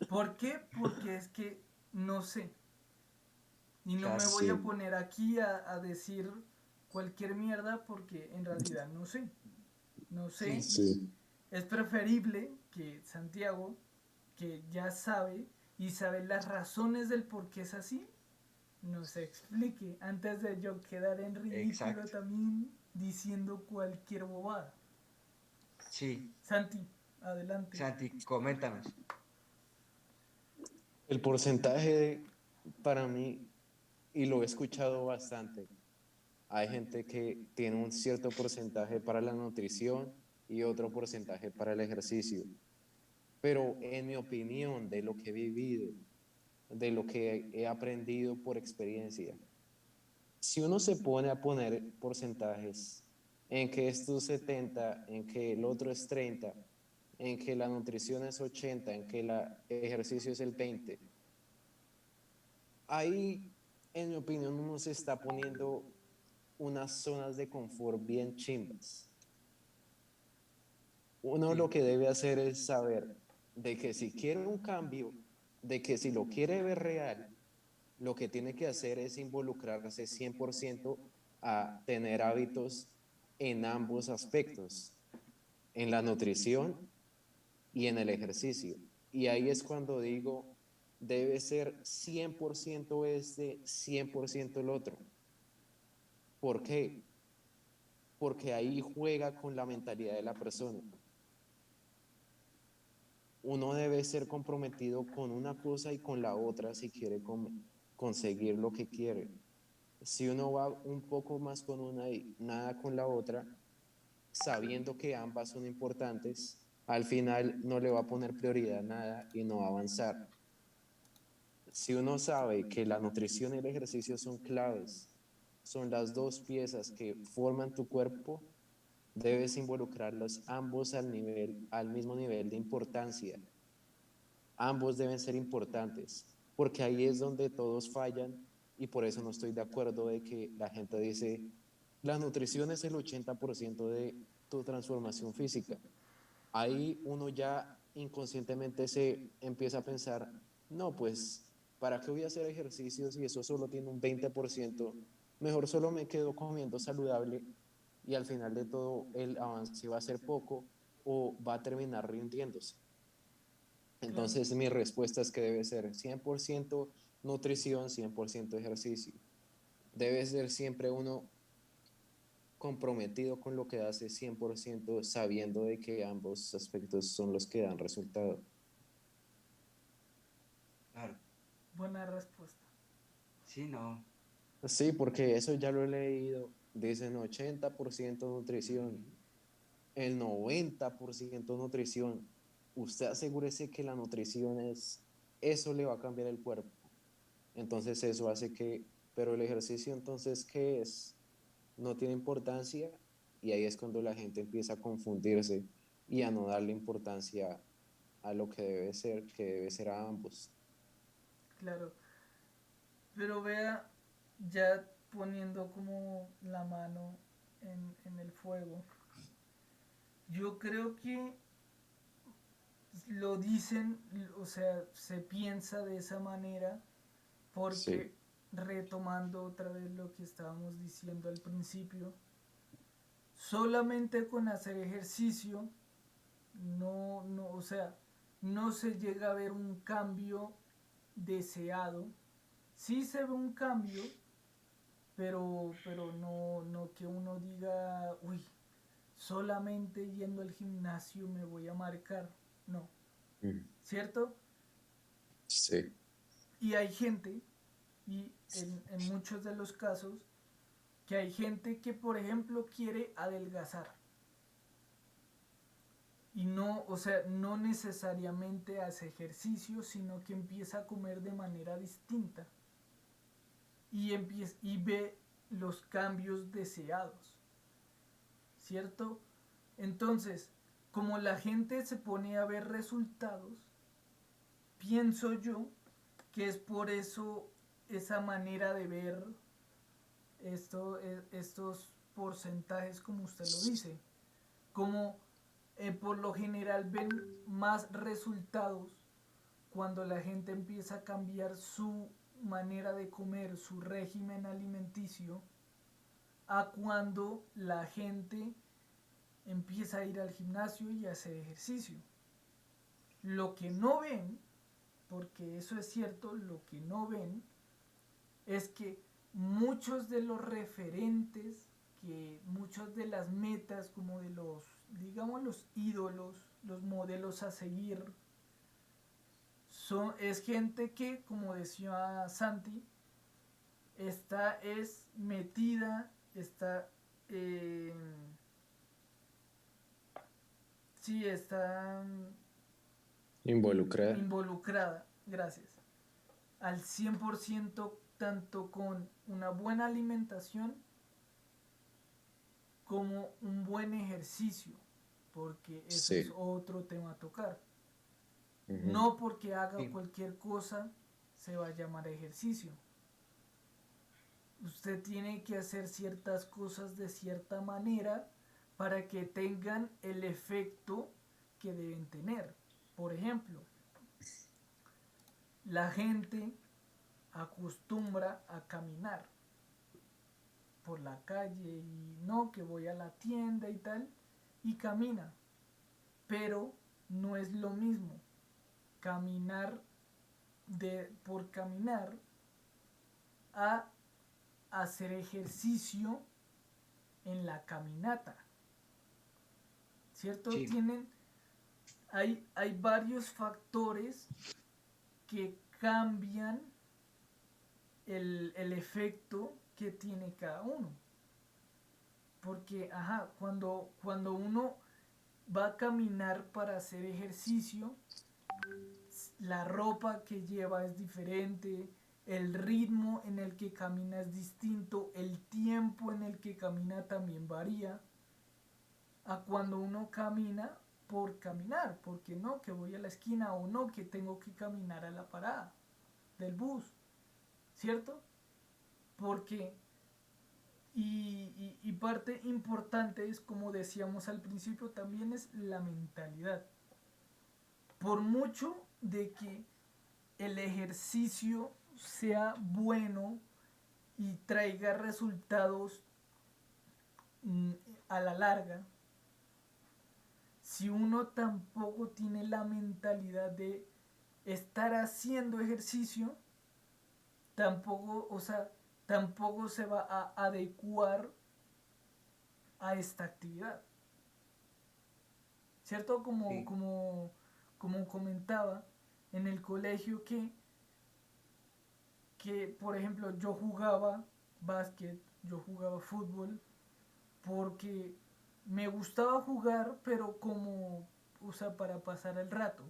¿Por qué? Porque es que no sé. Y no me Claro, voy a Sí, poner aquí a decir cualquier mierda porque en realidad no sé. No sé. sí, sí. Es preferible que Santiago, que ya sabe y sabe las razones del por qué es así, nos explique antes de yo quedar en ridículo exacto. también diciendo cualquier bobada. Sí, Santi, adelante. Santi, coméntanos. El porcentaje para mí, y lo he escuchado bastante, hay gente que tiene un cierto porcentaje para la nutrición y otro porcentaje para el ejercicio. Pero en mi opinión, de lo que he vivido, de lo que he aprendido por experiencia, si uno se pone a poner porcentajes en que esto es 70, en que el otro es 30, en que la nutrición es 80, en que el ejercicio es el 20, ahí, en mi opinión, uno se está poniendo unas zonas de confort bien chimbas. Uno lo Sí, que debe hacer es saber de que si quiere un cambio, de que si lo quiere ver real, lo que tiene que hacer es involucrarse 100% a tener hábitos en ambos aspectos, en la nutrición y en el ejercicio. Y ahí es cuando digo, debe ser 100% este, 100% el otro. ¿Por qué? Porque ahí juega con la mentalidad de la persona. Uno debe ser comprometido con una cosa y con la otra si quiere conseguir lo que quiere. Si uno va un poco más con una y nada con la otra, sabiendo que ambas son importantes, al final no le va a poner prioridad a nada y no va a avanzar. Si uno sabe que la nutrición y el ejercicio son claves, son las dos piezas que forman tu cuerpo, debes involucrarlos ambos al mismo nivel de importancia. Ambos deben ser importantes, porque ahí es donde todos fallan y por eso no estoy de acuerdo de que la gente dice, la nutrición es el 80% de tu transformación física. Ahí uno ya inconscientemente se empieza a pensar, no, pues, ¿para qué voy a hacer ejercicios si eso solo tiene un 20%? Mejor solo me quedo comiendo saludable y al final de todo el avance va a ser poco o va a terminar rindiéndose. Claro, Entonces mi respuesta es que debe ser 100% nutrición, 100% ejercicio. Debe ser siempre uno comprometido con lo que hace 100% sabiendo de que ambos aspectos son los que dan resultado. claro. buena respuesta. Sí, no. Sí, porque eso ya lo he leído. Dicen 80% nutrición, el 90% nutrición. Usted asegúrese que la nutrición es, eso le va a cambiar el cuerpo. Entonces eso hace que, pero el ejercicio entonces, ¿qué es? No tiene importancia y ahí es cuando la gente empieza a confundirse y a no darle importancia a lo que debe ser a ambos. Claro. Pero vea, ya poniendo como la mano en el fuego, yo creo que lo dicen, o sea, se piensa de esa manera Sí, porque retomando otra vez lo que estábamos diciendo al principio, solamente con hacer ejercicio no, o sea, no se llega a ver un cambio deseado. Sí se ve un cambio, pero no que uno diga, uy, solamente yendo al gimnasio me voy a marcar. No, mm, ¿cierto? sí, Y hay gente, y en muchos de los casos, que hay gente que, por ejemplo, quiere adelgazar. Y no, o sea, no necesariamente hace ejercicio, sino que empieza a comer de manera distinta. Y ve los cambios deseados, ¿cierto? Entonces, como la gente se pone a ver resultados, pienso yo que es por eso esa manera de ver estos porcentajes como usted lo dice, como por lo general ven más resultados cuando la gente empieza a cambiar su manera de comer, su régimen alimenticio, a cuando la gente empieza a ir al gimnasio y a hacer ejercicio. Lo que no ven, porque eso es cierto, lo que no ven es que muchos de los referentes, que muchas de las metas como de los, digamos, los ídolos, los modelos a seguir, es gente que, como decía Santi, es metida, está, eh, sí, está Involucrada. involucrada, gracias, al 100% tanto con una buena alimentación como un buen ejercicio, porque eso es Sí. otro tema a tocar. Ujú. No porque haga Sí, cualquier cosa se va a llamar ejercicio. Usted tiene que hacer ciertas cosas de cierta manera para que tengan el efecto que deben tener. Por ejemplo, la gente acostumbra a caminar por la calle y no, que voy a la tienda y tal, y camina, pero no es lo mismo caminar por caminar a hacer ejercicio en la caminata, ¿cierto? sí, Hay varios factores que cambian el efecto que tiene cada uno. Porque, ajá, cuando uno va a caminar para hacer ejercicio, la ropa que lleva es diferente, el ritmo en el que camina es distinto, el tiempo en el que camina también varía a cuando uno camina por caminar, porque no, que voy a la esquina o no, que tengo que caminar a la parada del bus, ¿cierto? Porque, y parte importante es, como decíamos al principio, también es la mentalidad. Por mucho de que el ejercicio sea bueno y traiga resultados mm, a la larga, si uno tampoco tiene la mentalidad de estar haciendo ejercicio, tampoco, o sea, tampoco se va a adecuar a esta actividad. ¿Cierto? sí, Como comentaba en el colegio que, por ejemplo, yo jugaba básquet, yo jugaba fútbol, porque me gustaba jugar, pero como, o sea, para pasar el rato,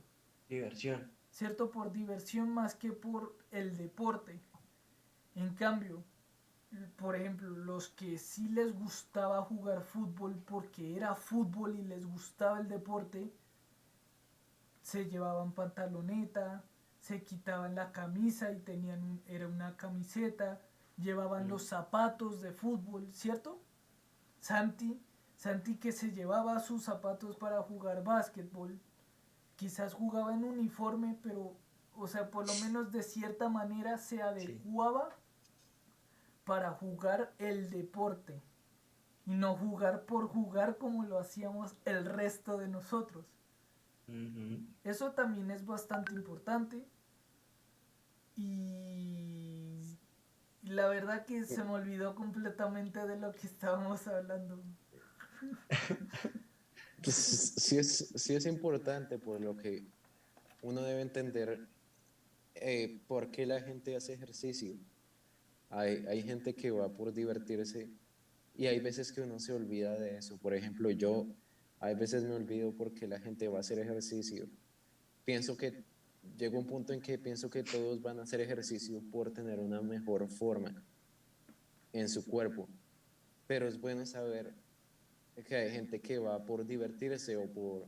diversión. ¿cierto? Por diversión más que por el deporte. En cambio, por ejemplo, los que sí les gustaba jugar fútbol porque era fútbol y les gustaba el deporte, se llevaban pantaloneta, se quitaban la camisa y era una camiseta, llevaban Mm, los zapatos de fútbol, ¿cierto? Santi, Santi que se llevaba sus zapatos para jugar básquetbol, quizás jugaba en uniforme, pero, o sea, por lo menos de cierta manera se sí. adecuaba para jugar el deporte y no jugar por jugar como lo hacíamos el resto de nosotros. Ujú. Eso también es bastante importante y la verdad que se me olvidó completamente de lo que estábamos hablando. Pues sí es importante por lo que uno debe entender por qué la gente hace ejercicio. Hay gente que va por divertirse y hay veces que uno se olvida de eso. Por ejemplo, yo hay veces me olvido porque la gente va a hacer ejercicio. Pienso que llegó un punto en que pienso que todos van a hacer ejercicio por tener una mejor forma. en su cuerpo, pero es bueno saber que hay gente que va por divertirse o por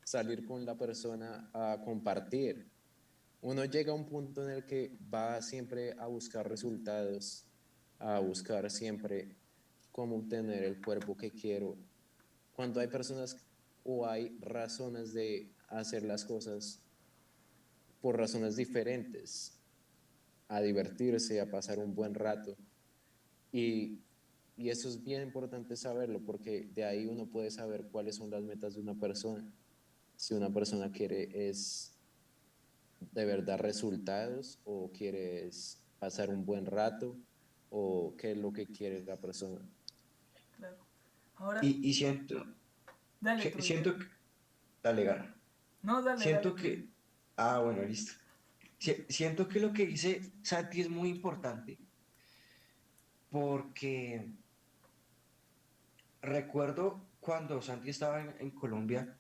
salir con la persona a compartir. Uno llega a un punto en el que va siempre a buscar resultados, a buscar siempre cómo obtener el cuerpo que quiero. Cuando hay personas o hay razones de hacer las cosas por razones diferentes, a divertirse, a pasar un buen rato. Y, y eso es bien importante saberlo porque de ahí uno puede saber cuáles son las metas de una persona. Si una persona quiere es de verdad resultados o quiere es pasar un buen rato o qué es lo que quiere la persona. Claro. Ahora, Y siento dale, que, Troy. dale, Gana. No, dale, dale, Siento Troy. que, bueno, listo. Siento que lo que dice Santi es muy importante porque recuerdo cuando Santi estaba en Colombia,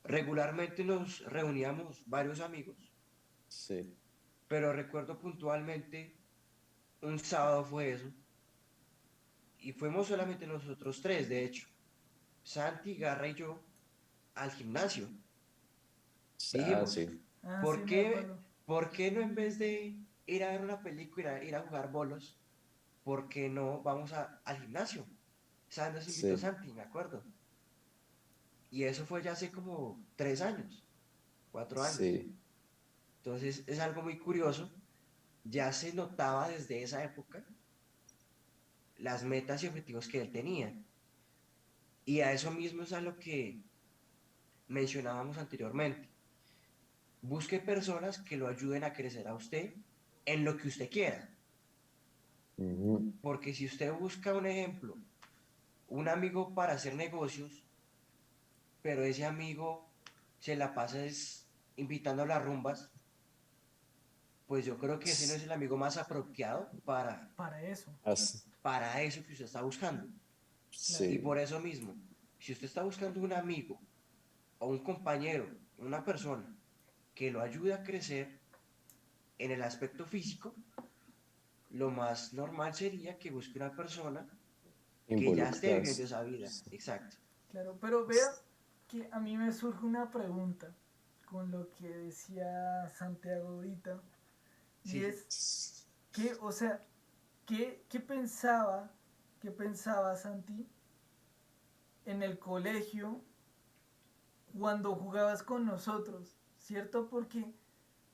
regularmente nos reuníamos varios amigos, Sí, pero recuerdo puntualmente un sábado fue eso, y fuimos solamente nosotros tres, de hecho, Santi, Garra y yo, al gimnasio. Dijimos, sí, Ah, sí, ¿por me qué, acuerdo. por qué no en vez de ir a ver una película, ir a jugar bolos, por qué no vamos al gimnasio? ¿Sabes? Nos invitó sí, Santi, me acuerdo. Y eso fue ya hace como 3 años, 4 años. sí, Entonces es algo muy curioso. Ya se notaba desde esa época las metas y objetivos que él tenía. Y a eso mismo es a lo que mencionábamos anteriormente. Busque personas que lo ayuden a crecer a usted en lo que usted quiera. ujú, Porque si usted busca un ejemplo, un amigo para hacer negocios, pero ese amigo se la pasa invitando a las rumbas, pues yo creo que ese no es el amigo más apropiado Para eso, para eso que usted está buscando. claro. Y sí, por eso mismo, si usted está buscando un amigo o un compañero, una persona que lo ayude a crecer en el aspecto físico, lo más normal sería que busque una persona que ya esté viviendo involucradas. esa vida. Exacto. Claro, pero vea que a mí me surge una pregunta con lo que decía Santiago ahorita. Y Sí. es que, o sea, qué pensaba Santi en el colegio cuando jugabas con nosotros? ¿Cierto? Porque,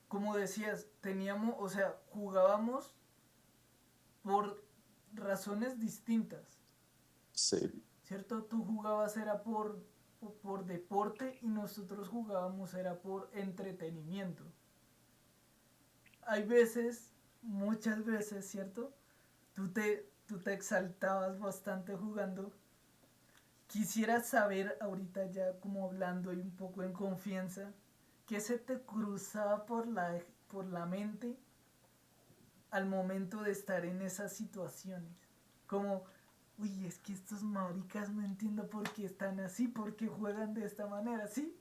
como decías, teníamos, o sea, jugábamos por razones distintas. Sí, ¿Cierto? Tú jugabas era por deporte y nosotros jugábamos era por entretenimiento. Hay veces, muchas veces, ¿cierto? Tú te exaltabas bastante jugando. Quisiera saber ahorita ya como hablando y un poco en confianza, ¿qué se te cruzaba por la mente al momento de estar en esas situaciones? Como, uy, es que estos maricas no entiendo por qué están así, por qué juegan de esta manera, ¿sí?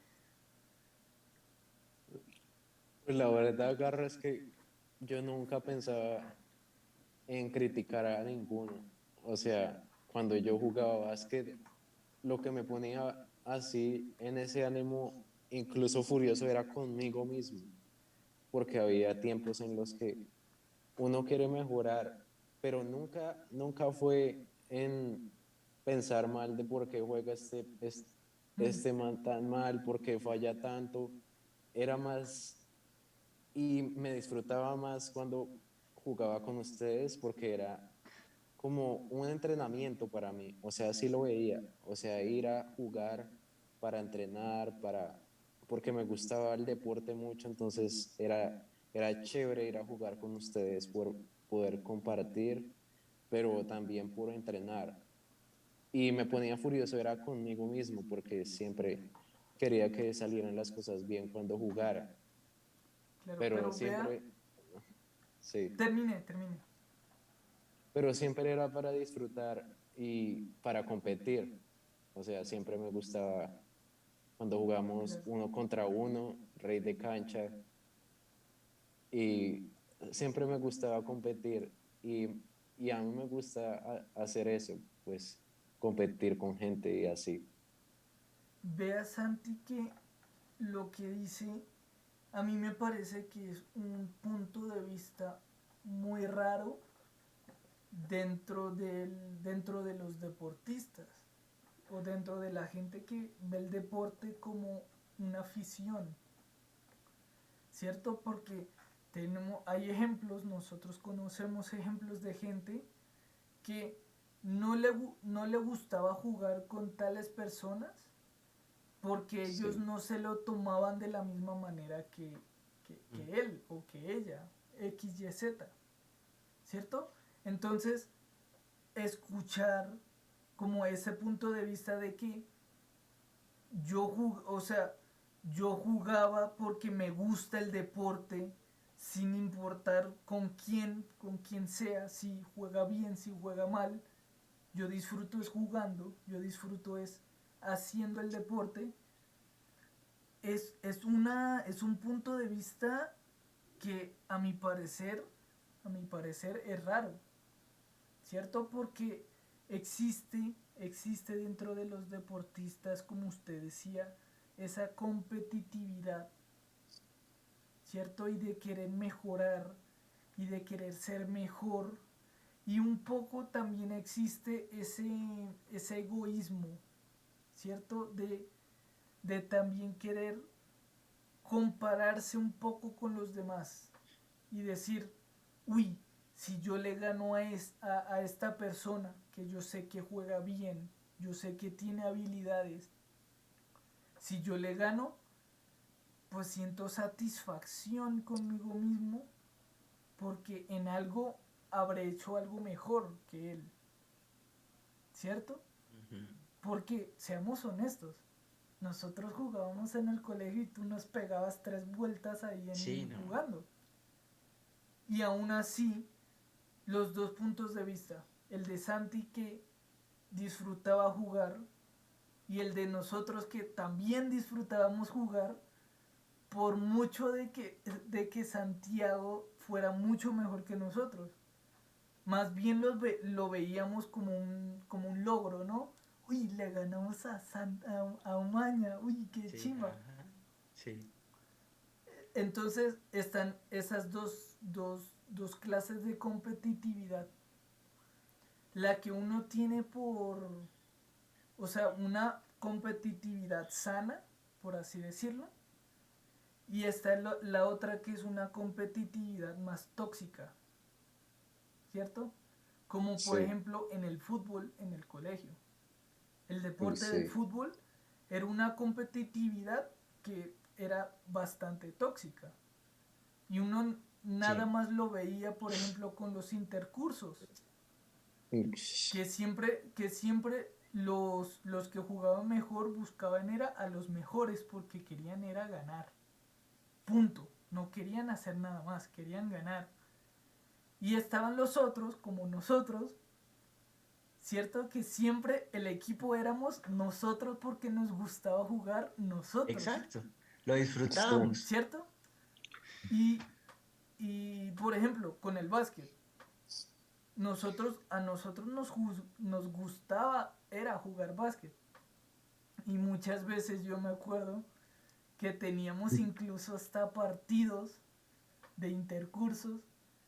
pues la verdad, Garra, es que yo nunca pensaba en criticar a ninguno. O sea, cuando yo jugaba básquet, lo que me ponía así en ese ánimo, incluso furioso, era conmigo mismo, porque había tiempos en los que uno quiere mejorar, pero nunca fue en pensar mal de por qué juega Mm, este man tan mal, por qué falla tanto. Era más, y me disfrutaba más cuando jugaba con ustedes porque era como un entrenamiento para mí, o sea, así lo veía, o sea, ir a jugar para entrenar, porque me gustaba el deporte mucho, entonces era chévere ir a jugar con ustedes por poder compartir, pero también por entrenar. Y me ponía furioso, era conmigo mismo, porque siempre quería que salieran las cosas bien cuando jugara, claro, pero pero vea, siempre, sí, termine. pero siempre era para disfrutar y para competir. O sea, siempre me gustaba cuando jugamos Claro. uno contra uno, rey de cancha, y siempre me gustaba competir. Y y a mí me gusta hacer eso, pues competir con gente y así. Vea Santi que lo que dice a mí me parece que es un punto de vista muy raro dentro de los deportistas o dentro de la gente que ve el deporte como una afición, ¿cierto? Porque hay ejemplos, nosotros conocemos ejemplos de gente que no le gustaba jugar con tales personas porque ellos Sí, no se lo tomaban de la misma manera Mm. que él o que ella, X, Y, Z, ¿cierto? Entonces, escuchar como ese punto de vista de que o sea, yo jugaba porque me gusta el deporte, sin importar con quién sea, si juega bien, si juega mal, yo disfruto es jugando, yo disfruto es haciendo el deporte, es un punto de vista que a mi parecer es raro, ¿cierto? Porque existe dentro de los deportistas, como usted decía, esa competitividad, ¿cierto? Y de querer mejorar y de querer ser mejor. Y un poco también existe ese egoísmo, ¿cierto? De también querer compararse un poco con los demás y decir, uy, si yo le gano a esta persona que yo sé que juega bien, yo sé que tiene habilidades, si yo le gano, pues siento satisfacción conmigo mismo porque en algo habré hecho algo mejor que él, ¿cierto? Ujú. Porque seamos honestos, nosotros jugábamos en el colegio y tú nos pegabas 3 vueltas ahí Sí, en no. jugando. Y aún así, los dos puntos de vista, el de Santi que disfrutaba jugar y el de nosotros que también disfrutábamos jugar, por mucho de que Santiago fuera mucho mejor que nosotros. Más bien lo veíamos como un logro, ¿no? Uy, le ganamos a Umaña, uy, qué Sí, chimba. ajá. Sí. Entonces están esas dos clases de competitividad. La que uno tiene o sea, una competitividad sana, por así decirlo, y está la otra que es una competitividad más tóxica, ¿cierto? Como por sí, ejemplo en el fútbol, en el colegio. El uy, deporte del sí, fútbol era una competitividad que era bastante tóxica. Y uno nada Sí. más lo veía, por ejemplo, con los intercursos, uy, que siempre los que jugaban mejor buscaban era a los mejores porque querían era ganar. Punto. No querían hacer nada más, querían ganar. Y estaban los otros, como nosotros, ¿cierto? Que siempre el equipo éramos nosotros porque nos gustaba jugar nosotros, Exacto. Lo sí, disfrutábamos. ¿cierto? Y, y por ejemplo, con el básquet, a nosotros nos gustaba era jugar básquet. Y muchas veces yo me acuerdo que teníamos incluso hasta partidos de intercursos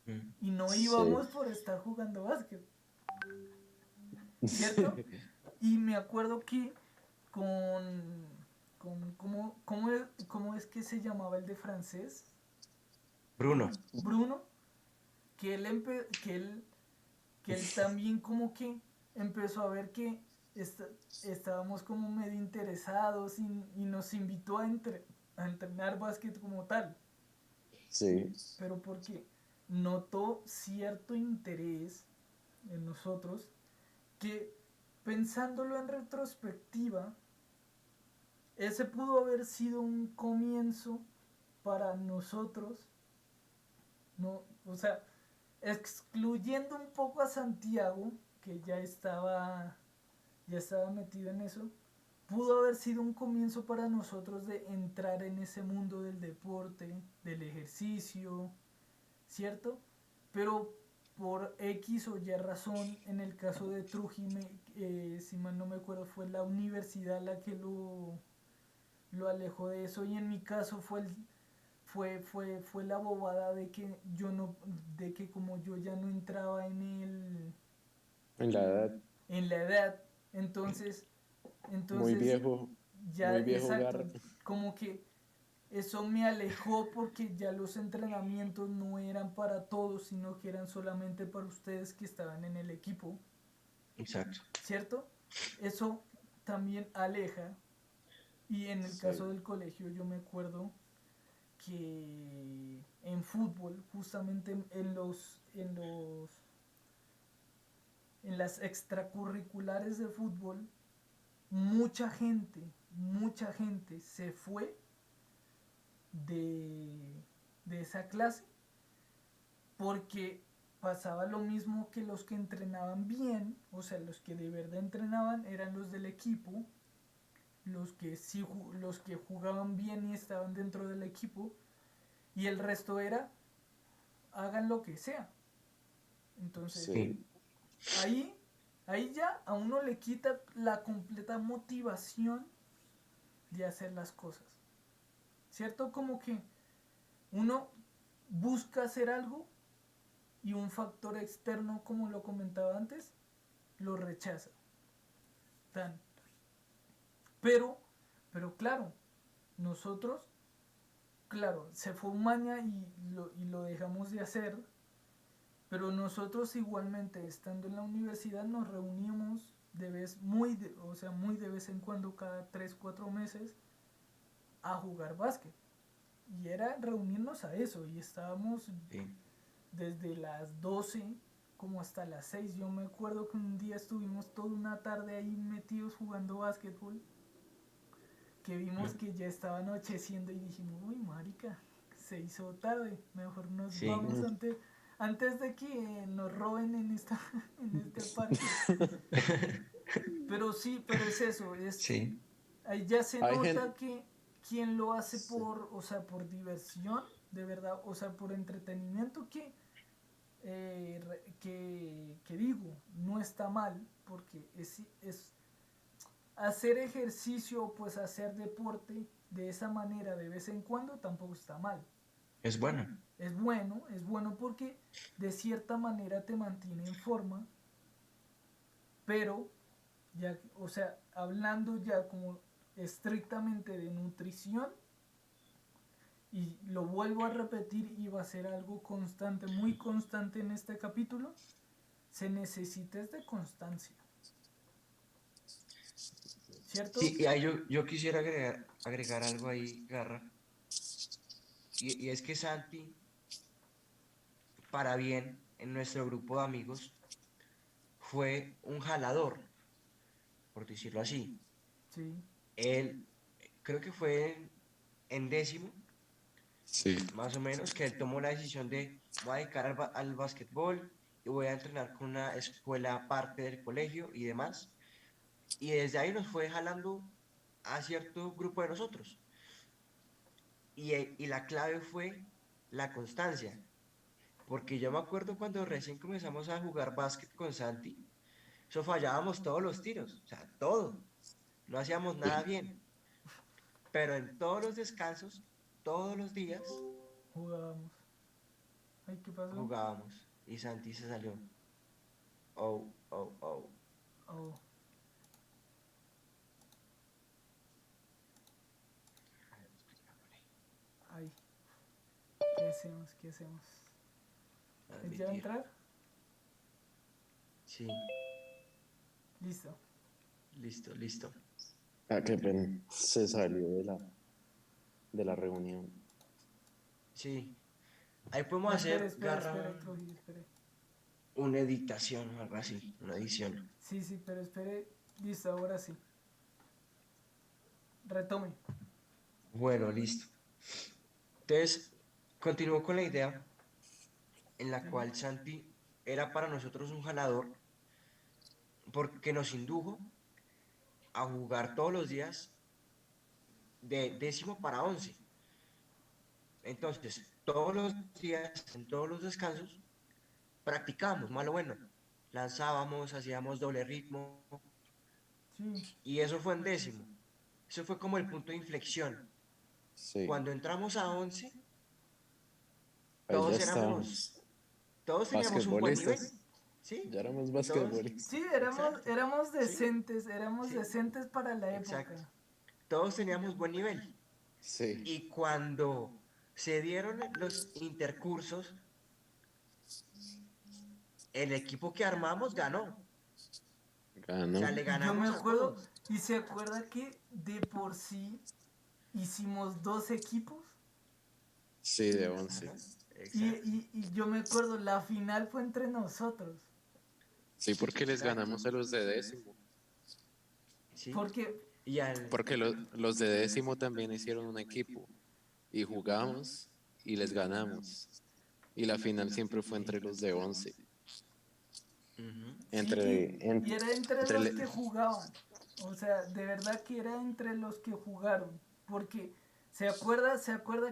Mm. y no sí, íbamos por estar jugando básquet, ¿cierto? Y me acuerdo que ¿cómo es que se llamaba el de francés? Bruno. Bruno, que que él también como que empezó a ver que est estábamos como medio interesados y nos invitó a entrenar básquet como tal, sí, pero porque notó cierto interés en nosotros que pensándolo en retrospectiva, ese pudo haber sido un comienzo para nosotros, no, o sea, excluyendo un poco a Santiago, que ya estaba metido en eso, pudo haber sido un comienzo para nosotros de entrar en ese mundo del deporte, del ejercicio, ¿cierto? Pero por X o Y razón, en el caso de Trujillo, si mal no me acuerdo, fue la universidad la que lo alejó de eso, y en mi caso fue la bobada de que yo no, de que como yo ya no entraba En la edad, en la edad, entonces, muy entonces viejo, ya, muy viejo exacto, Gar. como que eso me alejó porque ya los entrenamientos no eran para todos, sino que eran solamente para ustedes que estaban en el equipo, Exacto. ¿cierto? Eso también aleja. Y en el caso Sí, del colegio yo me acuerdo que en fútbol, justamente en las extracurriculares de fútbol, mucha gente se fue de, de esa clase porque pasaba lo mismo que los que entrenaban bien, o sea, los que de verdad entrenaban eran los del equipo, los que jugaban bien y estaban dentro del equipo, y el resto era hagan lo que sea. Entonces, sí, Sí, ahí, ahí ya a uno le quita la completa motivación de hacer las cosas. ¿Cierto? Como que uno busca hacer algo y un factor externo, como lo comentaba antes, lo rechaza. Tan. Pero, pero claro, nosotros, claro, se fue un maña y lo dejamos de hacer, pero nosotros igualmente, estando en la universidad, nos reuníamos o sea, muy de vez en cuando, cada 3 4 meses, a jugar básquet. Y era reunirnos a eso, y estábamos sí. desde las 12 como hasta las 6. Yo me acuerdo que un día estuvimos toda una tarde ahí metidos jugando básquetbol, que vimos que ya estaba anocheciendo y dijimos, uy, marica, se hizo tarde, mejor nos Sí, vamos mm, antes de que nos roben en este parque. Pero sí, pero es eso, sí, ahí ya se hay nota gente, que quien lo hace sí, o sea, por diversión, de verdad, o sea, por entretenimiento, que digo, no está mal, porque es hacer ejercicio, pues hacer deporte de esa manera de vez en cuando tampoco está mal. es bueno. Es bueno porque de cierta manera te mantiene en forma, pero ya, o sea, hablando ya como estrictamente de nutrición, y lo vuelvo a repetir y va a ser algo constante, muy constante en este capítulo, se necesita es de constancia, ¿cierto? Sí, y ahí yo quisiera agregar algo ahí, Garra, y es que Santi, para bien, en nuestro grupo de amigos, fue un jalador, por decirlo así. Sí, Él, creo que fue en décimo, sí, más o menos, que él tomó la decisión de, voy a dedicar al básquetbol y voy a entrenar con una escuela aparte del colegio y demás. Y desde ahí nos fue jalando a cierto grupo de nosotros. Y la clave fue la constancia, porque yo me acuerdo cuando recién comenzamos a jugar básquet con Santi, eso fallábamos todos los tiros, o sea, todo, no hacíamos nada bien, pero en todos los descansos, todos los días, jugábamos. Ay, ¿qué pasó? jugábamos y Santi se salió. Oh, oh, oh. Oh, ay, ¿qué hacemos? ¿Qué hacemos? ¿Ya va a Admitir. entrar? Sí, Listo. listo, listo. ah, qué pena, se salió de la reunión. Sí, ahí podemos No, espere, hacer, espere, espere, Garra, Trujillo, espere. una editación o algo así, una edición. Sí, sí, pero espere. Listo, ahora sí. Retome. Bueno, listo. Entonces, continúo con la idea en la Sí, cual Santi era para nosotros un jalador porque nos indujo a jugar todos los días de décimo para once. Entonces, todos los días, en todos los descansos, practicábamos, malo bueno. Lanzábamos, hacíamos doble ritmo, Sí, y eso fue en décimo. Eso fue como el punto de inflexión. Sí, Cuando entramos a 11, ahí ya todos éramos, estábamos todos teníamos un buen nivel, basquetbolistas, ¿sí? ya éramos Todos, basquetbolistas. sí, exacto, ¿sí? éramos ¿Sí? decentes para la Exacto. época. Todos teníamos buen nivel. Sí, Y cuando se dieron los intercursos, el equipo que armamos ganó. O ganó. sea, le Yo me ganamos a acuerdo, todos. y se acuerda que de por sí hicimos dos equipos. Sí, de 11. Ajá, exacto. Y yo me acuerdo, la final fue entre nosotros. Sí, porque les Exacto. ganamos a los de décimo. Sí. Porque, Y al, Porque los de décimo también hicieron un equipo y jugamos y les ganamos. Y la final siempre fue entre los de 11. ujú, sí, Entre, y en- era entre entre los le- que jugaban. O sea, de verdad que era entre los que jugaron. Porque se acuerda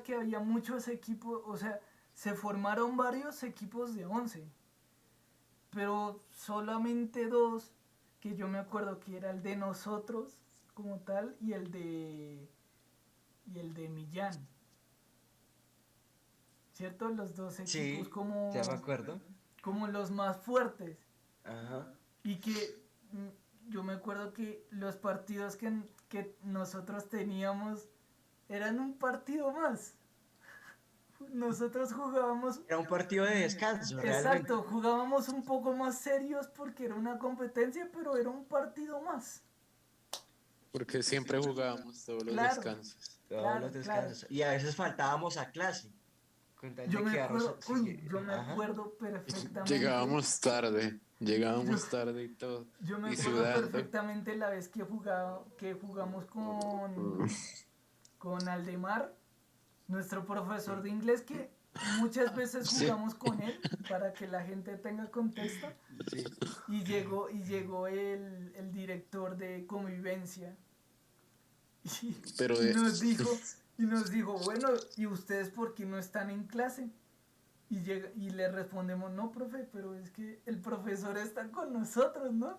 que había muchos equipos, o sea, se formaron varios equipos de 11. Pero solamente dos, que yo me acuerdo que era el de nosotros como tal y el de Millán, ¿cierto? Los dos equipos sí, ya me acuerdo. como los más fuertes Ajá. y que yo me acuerdo que los partidos que nosotros teníamos eran un partido más. Nosotros jugábamos, Era un partido de descanso, exacto, realmente. jugábamos un poco más serios porque era una competencia, pero era un partido más. porque siempre jugábamos todos los Claro, descansos. Todos los claro, claro. descansos. Y a veces faltábamos a clase. Con tal Yo de me quedarnos. acuerdo, Sí, yo me ajá. acuerdo perfectamente, yo, Llegábamos tarde y todo, yo me y acuerdo sudando. perfectamente la vez que jugamos con Aldemar, nuestro profesor de inglés, que muchas veces Sí, jugamos con él para que la gente tenga contexto, Sí. y llegó el director de convivencia y, pero y de, nos dijo, bueno, ¿y ustedes por qué no están en clase? Y le respondemos, no, profe, pero es que el profesor está con nosotros, ¿no?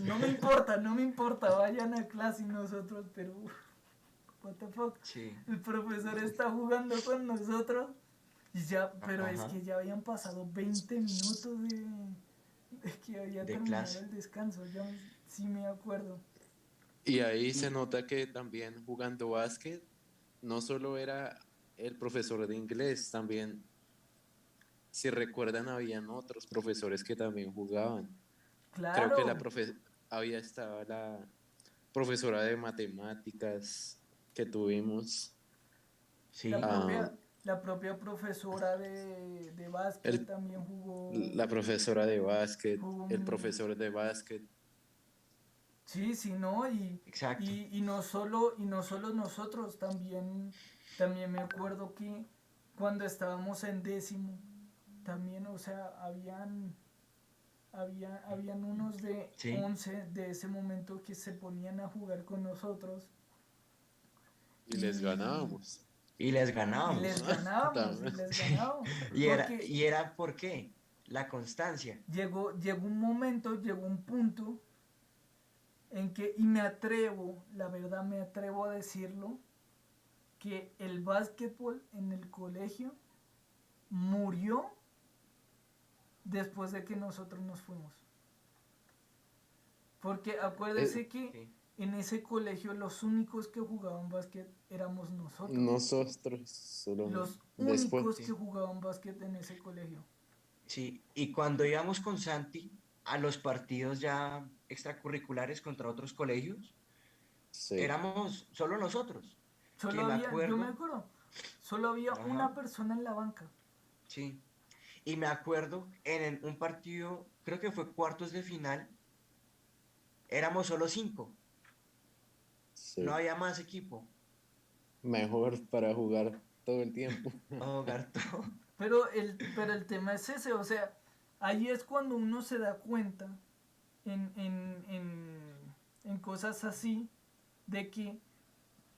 No me importa, vayan a clase y nosotros, pero, what the fuck, Sí. el profesor está jugando con nosotros y ya, pero es Ajá. que ya habían pasado 20 minutos de que había De terminado clase. el descanso, yo sí me acuerdo. y ahí se Y nota que también jugando básquet, no solo era el profesor de inglés, también, si recuerdan, habían otros profesores que también jugaban. Creo que Claro, había estado la profesora de matemáticas que tuvimos, la sí. ah, propia, la propia profesora de básquet el, también la profesora de básquet, jugó el profesor de básquet, sí, sí, ¿no? Exacto. Y no solo nosotros, también me acuerdo que cuando estábamos en décimo, también, o sea, habían unos de Sí. 11 de ese momento que se ponían a jugar con nosotros y les y, ganábamos. Y les ganábamos. y También. les ganábamos, porque Y era ¿por qué? La constancia. llegó un momento, llegó un punto en que, y me atrevo, la verdad me atrevo a decirlo, que el básquetbol en el colegio murió después de que nosotros nos fuimos. Porque Eh, acuérdese que Sí. en ese colegio los únicos que jugaban básquet éramos nosotros. Nosotros, solo Los después. únicos que Sí. jugaban básquet en ese colegio. Sí. Y cuando íbamos con Santi a los partidos ya extracurriculares contra otros colegios, Sí, éramos solo nosotros. Que me Yo me acuerdo. acuerdo, solo había una Ajá. persona en la banca. Sí. Y me acuerdo en un partido, creo que fue cuartos de final, éramos solo cinco. No sí. había más equipo. Mejor para jugar todo el tiempo. Oh, Garto. Pero el tema es ese, o sea, ahí es cuando uno se da cuenta en cosas así, de que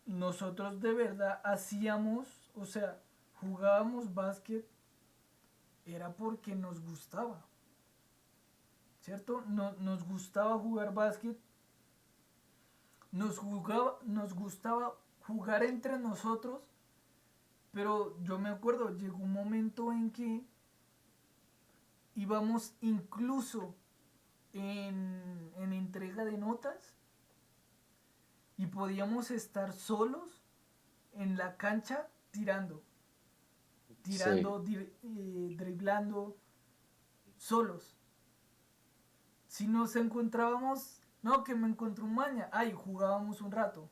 nosotros de verdad hacíamos, o sea, jugábamos básquet era porque nos gustaba, ¿cierto? Nos gustaba jugar básquet, nos gustaba jugar entre nosotros, pero yo me acuerdo, llegó un momento en que íbamos incluso en entrega de notas y podíamos estar solos en la cancha tirando, Sí, driblando, solos. Si nos encontrábamos, no, que me encontró un maña, ay, jugábamos un rato.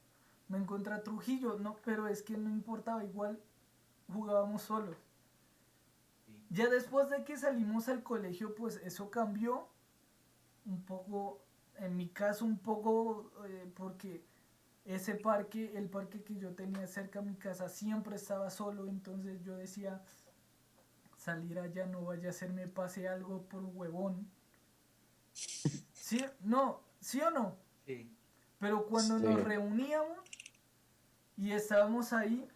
Me encontré a Trujillo, no, pero es que no importaba, igual jugábamos solos. Sí. Ya después de que salimos al colegio, pues eso cambió un poco, en mi caso un poco, porque ese parque, el parque que yo tenía cerca de mi casa, siempre estaba solo, entonces yo decía, salir allá no vaya a ser me pase algo por huevón. ¿Sí? No, ¿sí o no? Sí. Pero cuando nos sí. reuníamos y estábamos ahí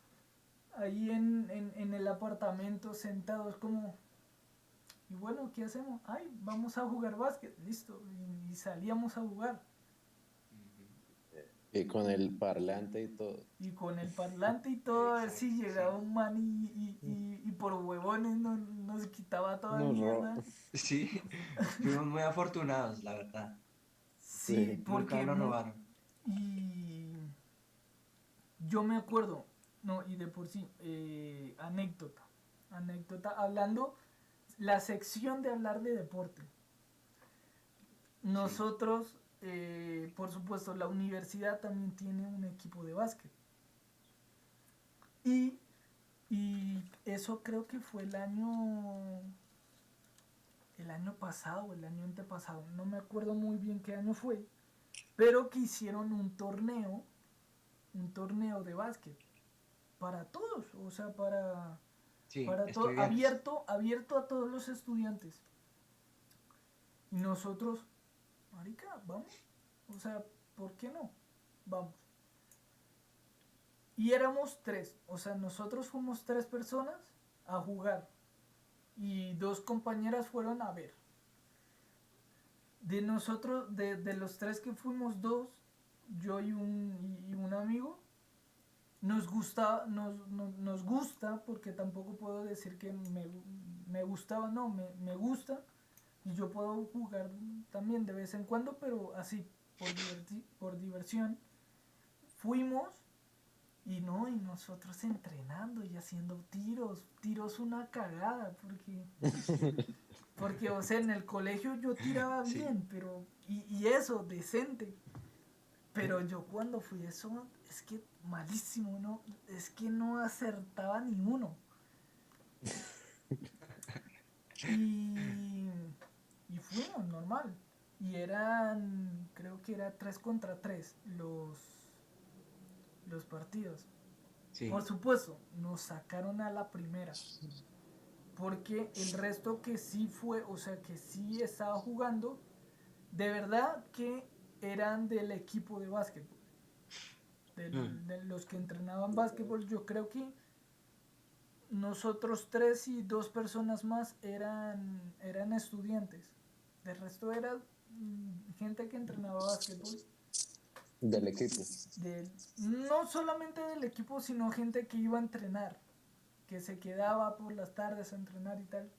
en el apartamento sentados como, y bueno, ¿qué hacemos? Ay, vamos a jugar básquet, listo, y salíamos a jugar. Ujú. Y con el parlante y todo. Y con el parlante y todo, a ver si Exacto, llegaba sí. un man y por huevones nos quitaba toda Nos ro- mierda. Sí, fuimos muy afortunados, la verdad. Sí, Sí, Nunca porque nos robaron. y yo me acuerdo, no, y de por sí, anécdota, hablando, la sección de hablar de deporte. Sí, Nosotros, por supuesto, la universidad también tiene un equipo de básquet. Y, y eso creo que fue el año pasado o el año antepasado, no me acuerdo muy bien qué año fue, pero que hicieron un torneo de básquet para todos, o sea, sí, para todo, estudiantes. abierto a todos los estudiantes. Y nosotros, marica, vamos, o sea, ¿por qué no? Vamos. Y éramos tres, o sea, nosotros fuimos tres personas a jugar y dos compañeras fueron a ver. De nosotros, de los tres que fuimos dos, yo y un amigo, nos gusta, porque tampoco puedo decir que me gustaba, no, me gusta, y yo puedo jugar también de vez en cuando, pero así, por diversión. Fuimos y no, y nosotros entrenando y haciendo tiros una cagada, porque, o sea, en el colegio yo tiraba Sí, bien, pero, y eso, decente. Pero yo cuando fui eso, es que malísimo, ¿no? Es que no acertaba ni uno. Y, y fuimos, normal. Y eran, creo que era 3 contra 3 los partidos. Por sí. supuesto, nos sacaron a la primera. Porque el resto que sí fue, o sea, que sí estaba jugando, de verdad que eran del equipo de básquetbol. Mm, De los que entrenaban básquetbol, yo creo que nosotros tres y dos personas más eran estudiantes. De resto era gente que entrenaba básquetbol. del equipo. No solamente del equipo, sino gente que iba a entrenar. Que se quedaba por las tardes a entrenar y tal.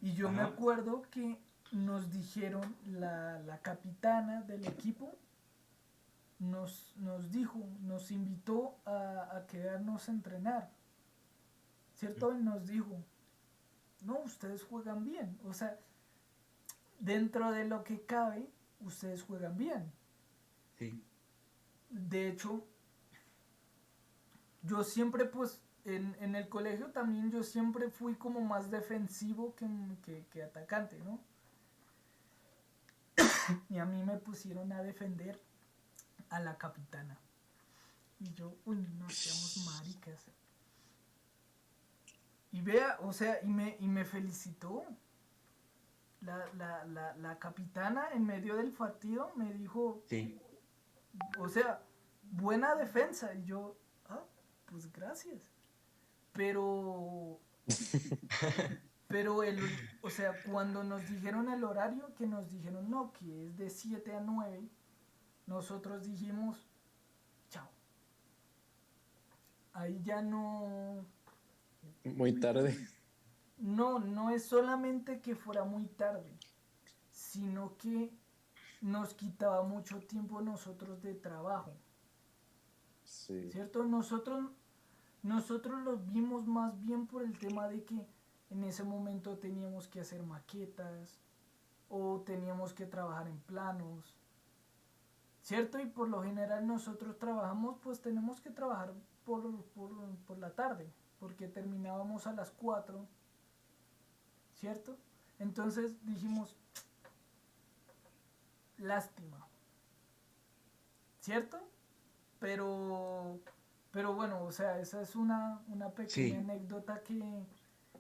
Y yo me ajá, acuerdo que nos dijeron, la capitana del equipo nos dijo, nos invitó a quedarnos a entrenar, ¿cierto? Y nos dijo, no, ustedes juegan bien, o sea, dentro de lo que cabe, ustedes juegan bien. sí. De hecho, yo siempre, pues, en el colegio también yo siempre fui como más defensivo que atacante, ¿no? Y a mí me pusieron a defender a la capitana. Y yo, uy, no seamos maricas. Y vea, o sea, y me felicitó. La capitana en medio del partido me dijo, Sí, o sea, buena defensa. Y yo, ah, pues gracias. Pero Pero o sea, cuando nos dijeron el horario, que nos dijeron no, que es de 7 a 9, nosotros dijimos, chao. Ahí ya no, Muy tarde. no es solamente que fuera muy tarde, sino que nos quitaba mucho tiempo nosotros de trabajo, Sí. ¿cierto? Nosotros los vimos más bien por el tema de que en ese momento teníamos que hacer maquetas o teníamos que trabajar en planos, ¿cierto? Y por lo general nosotros trabajamos, pues tenemos que trabajar por, por, por la tarde, porque terminábamos a las 4, ¿cierto? Entonces dijimos, lástima, ¿cierto? Pero, pero bueno, o sea, esa es una pequeña Sí, anécdota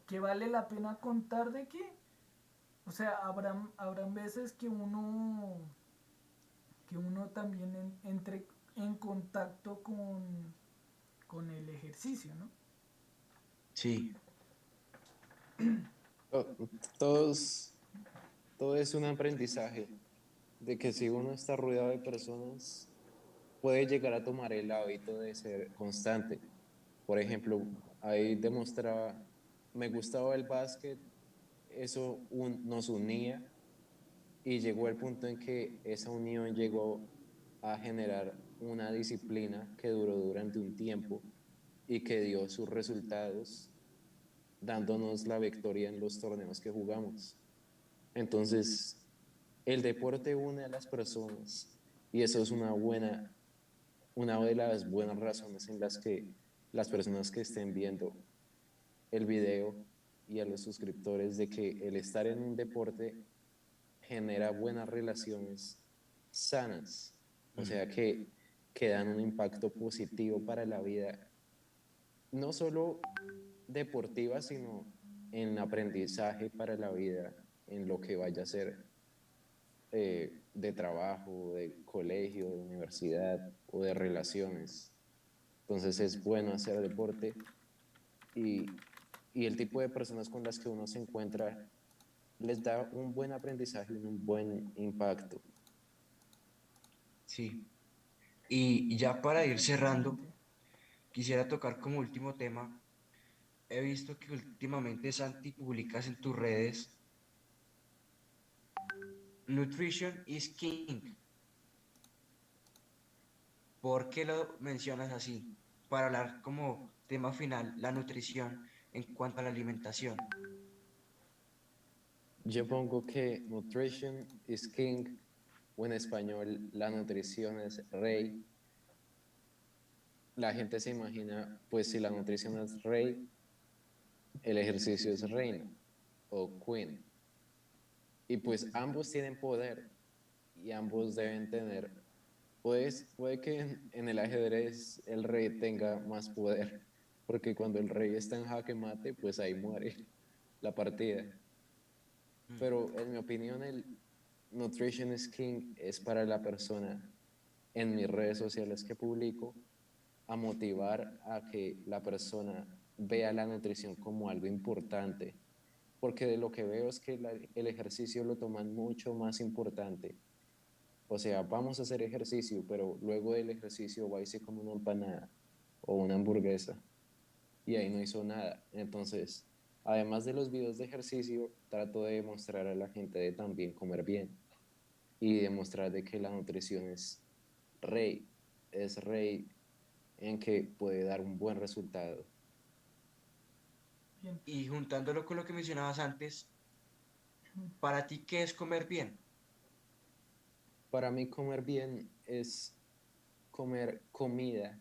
que vale la pena contar de que, o sea, habrán veces que uno también entre en contacto con el ejercicio, ¿no? sí, To- Todos, todo es un aprendizaje de que si uno está rodeado de personas, puede llegar a tomar el hábito de ser constante. Por ejemplo, ahí demostraba, me gustaba el básquet, eso nos unía y llegó el punto en que esa unión llegó a generar una disciplina que duró durante un tiempo y que dio sus resultados, dándonos la victoria en los torneos que jugamos. Entonces, el deporte une a las personas y eso es una de las buenas razones en las que las personas que estén viendo el video y a los suscriptores de que el estar en un deporte genera buenas relaciones sanas, o sea mm, que dan un impacto positivo para la vida, no solo deportiva, sino en aprendizaje para la vida, en lo que vaya a ser de trabajo, de colegio, de universidad o de relaciones. Entonces es bueno hacer deporte y, y el tipo de personas con las que uno se encuentra les da un buen aprendizaje y un buen impacto. sí. Y ya para ir cerrando, Exactamente. quisiera tocar como último tema. He visto que últimamente, Santi, publicas en tus redes Nutrition is King. ¿Por qué lo mencionas así? Para hablar como tema final, la nutrición en cuanto a la alimentación. Yo pongo que nutrition is king, o en español, la nutrición es rey. La gente se imagina, pues si la nutrición es rey, el ejercicio es reina o queen. Y pues ambos tienen poder y ambos deben tener, pues puede que en el ajedrez el rey tenga más poder, porque cuando el rey está en jaque mate, pues ahí muere la partida. Mm, Pero en mi opinión, el Nutrition is King es para la persona en mis redes sociales que publico a motivar a que la persona vea la nutrición como algo importante, porque de lo que veo es que el ejercicio lo toman mucho más importante. O sea, vamos a hacer ejercicio, pero luego del ejercicio va y se come una empanada o una hamburguesa y ahí no hizo nada. Entonces, además de los videos de ejercicio, trato de demostrar a la gente de también comer bien y demostrar de que la nutrición rey, es rey en que puede dar un buen resultado. Bien. Y juntándolo con lo que mencionabas antes, ¿para ti qué es comer bien? Para mí comer bien es comer comida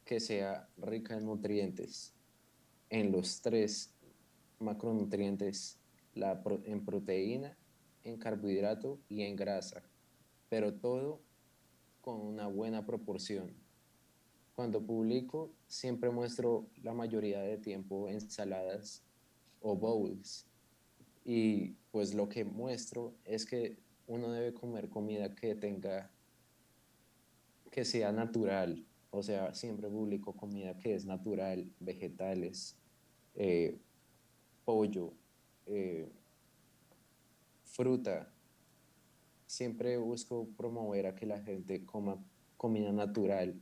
que sea rica en nutrientes, en los tres macronutrientes, en proteína, en carbohidrato y en grasa, pero todo con una buena proporción. Cuando publico, siempre muestro la mayoría de tiempo ensaladas o bowls. Y pues lo que muestro es que uno debe comer comida que tenga, que sea natural. O sea, siempre publico comida que es natural, vegetales. eh, pollo, eh, fruta. Siempre busco promover a que la gente coma comida natural,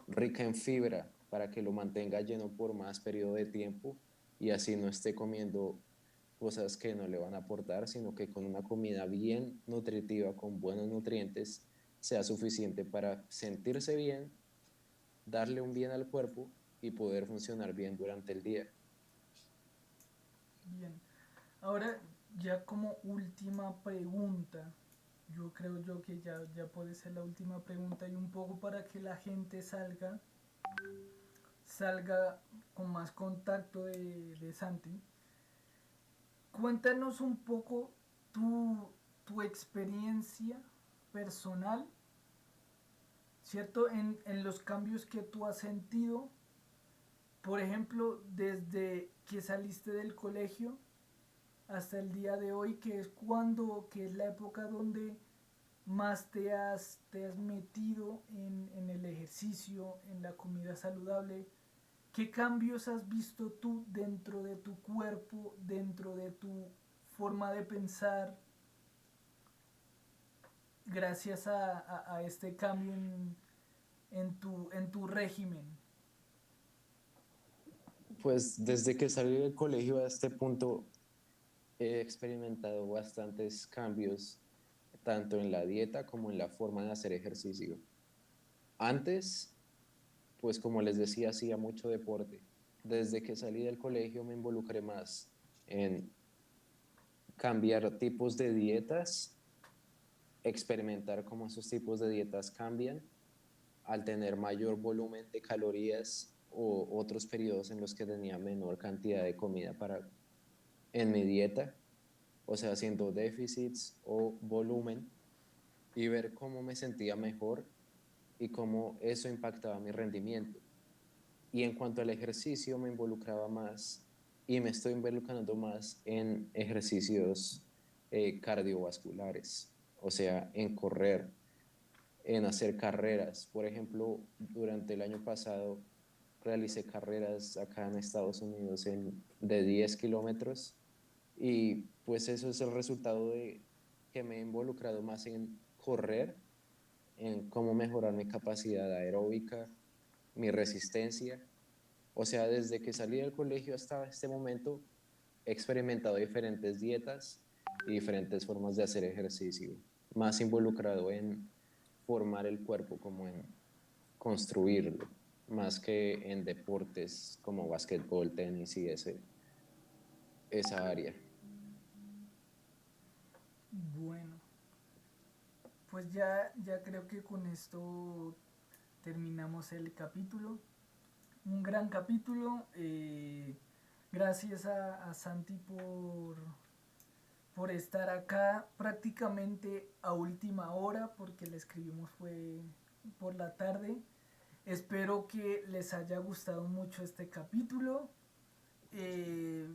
rica en fibra, para que lo mantenga lleno por más periodo de tiempo y así no esté comiendo cosas que no le van a aportar, sino que con una comida bien nutritiva, con buenos nutrientes, sea suficiente para sentirse bien, darle un bien al cuerpo y poder funcionar bien durante el día. Bien. Ahora, ya como última pregunta, yo creo yo que ya puede ser la última pregunta y un poco para que la gente salga con más contacto de Santi. Cuéntanos un poco tu experiencia personal, ¿cierto? En los cambios que tú has sentido, por ejemplo, desde que saliste del colegio hasta el día de hoy, que es la época donde más te has metido en el ejercicio, en la comida saludable. ¿Qué cambios has visto tú dentro de tu cuerpo, dentro de tu forma de pensar, gracias a este cambio en tu régimen? Pues desde que salí del colegio a este punto he experimentado bastantes cambios, tanto en la dieta como en la forma de hacer ejercicio. Antes, pues como les decía, hacía mucho deporte. Desde que salí del colegio me involucré más en cambiar tipos de dietas, experimentar cómo esos tipos de dietas cambian al tener mayor volumen de calorías o otros periodos en los que tenía menor cantidad de comida en mi dieta, o sea, haciendo déficits o volumen y ver cómo me sentía mejor y cómo eso impactaba mi rendimiento. Y en cuanto al ejercicio, me involucraba más y me estoy involucrando más en ejercicios cardiovasculares, o sea, en correr, en hacer carreras. Por ejemplo, durante el año pasado realicé carreras acá en Estados Unidos de 10 kilómetros y pues eso es el resultado de que me he involucrado más en correr, en cómo mejorar mi capacidad aeróbica, mi resistencia. O sea, desde que salí del colegio hasta este momento he experimentado diferentes dietas y diferentes formas de hacer ejercicio, más involucrado en formar el cuerpo como en construirlo, más que en deportes como básquetbol, tenis y esa área. Bueno, pues ya creo que con esto terminamos el capítulo. Un gran capítulo. Gracias a Santi por estar acá prácticamente a última hora, porque le escribimos fue por la tarde. Espero que les haya gustado mucho este capítulo. Eh,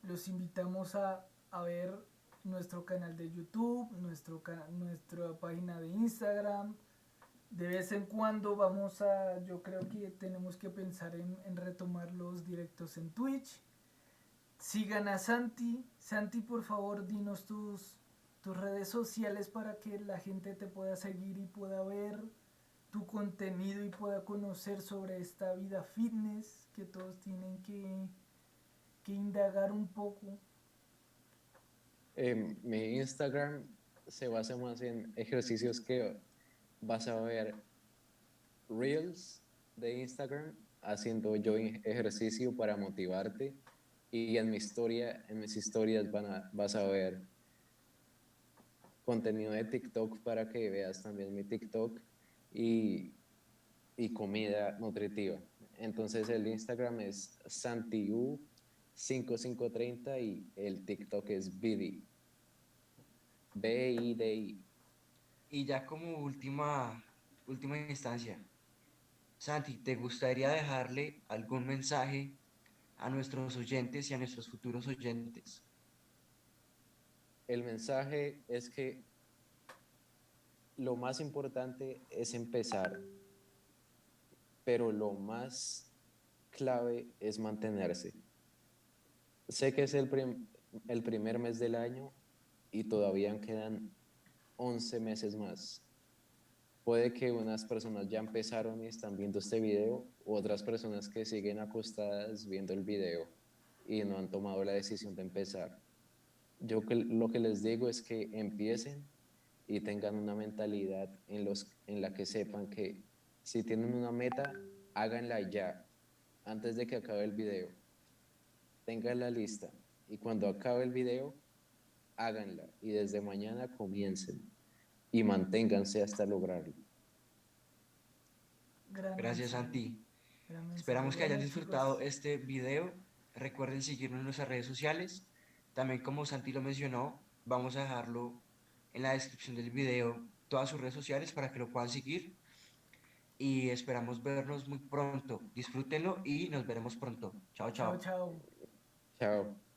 los invitamos a ver nuestro canal de YouTube, nuestra página de Instagram. De vez en cuando yo creo que tenemos que pensar en retomar los directos en Twitch. Sigan a Santi. Santi, por favor, dinos tus redes sociales para que la gente te pueda seguir y pueda ver tu contenido y pueda conocer sobre esta vida fitness que todos tienen que indagar un poco. Mi Instagram se basa más en ejercicios que vas a ver reels de Instagram haciendo yo ejercicio para motivarte y en mis historias vas a ver contenido de TikTok para que veas también mi TikTok y, y comida nutritiva. Entonces el Instagram es santiu5530 y el TikTok es Bidi, BIDI. Y ya como última instancia, Santi, ¿te gustaría dejarle algún mensaje a nuestros oyentes y a nuestros futuros oyentes? El mensaje es que lo más importante es empezar, pero lo más clave es mantenerse. sé que es el primer mes del año y todavía quedan 11 meses más. Puede que unas personas ya empezaron y están viendo este video, u otras personas que siguen acostadas viendo el video y no han tomado la decisión de empezar. Lo que les digo es que empiecen y tengan una mentalidad en la que sepan que si tienen una meta, háganla ya, antes de que acabe el video. Ténganla lista y cuando acabe el video, háganla y desde mañana comiencen y manténganse hasta lograrlo. Gran Gracias, mensaje, Santi. gran mensaje. Esperamos que hayan Bueno, disfrutado chicos, este video. Recuerden seguirnos en nuestras redes sociales. También como Santi lo mencionó, vamos a dejarlo en la descripción del video, todas sus redes sociales para que lo puedan seguir. Y esperamos vernos muy pronto. Disfrútenlo y nos veremos pronto. Chao, chao, chao. chao. Chao.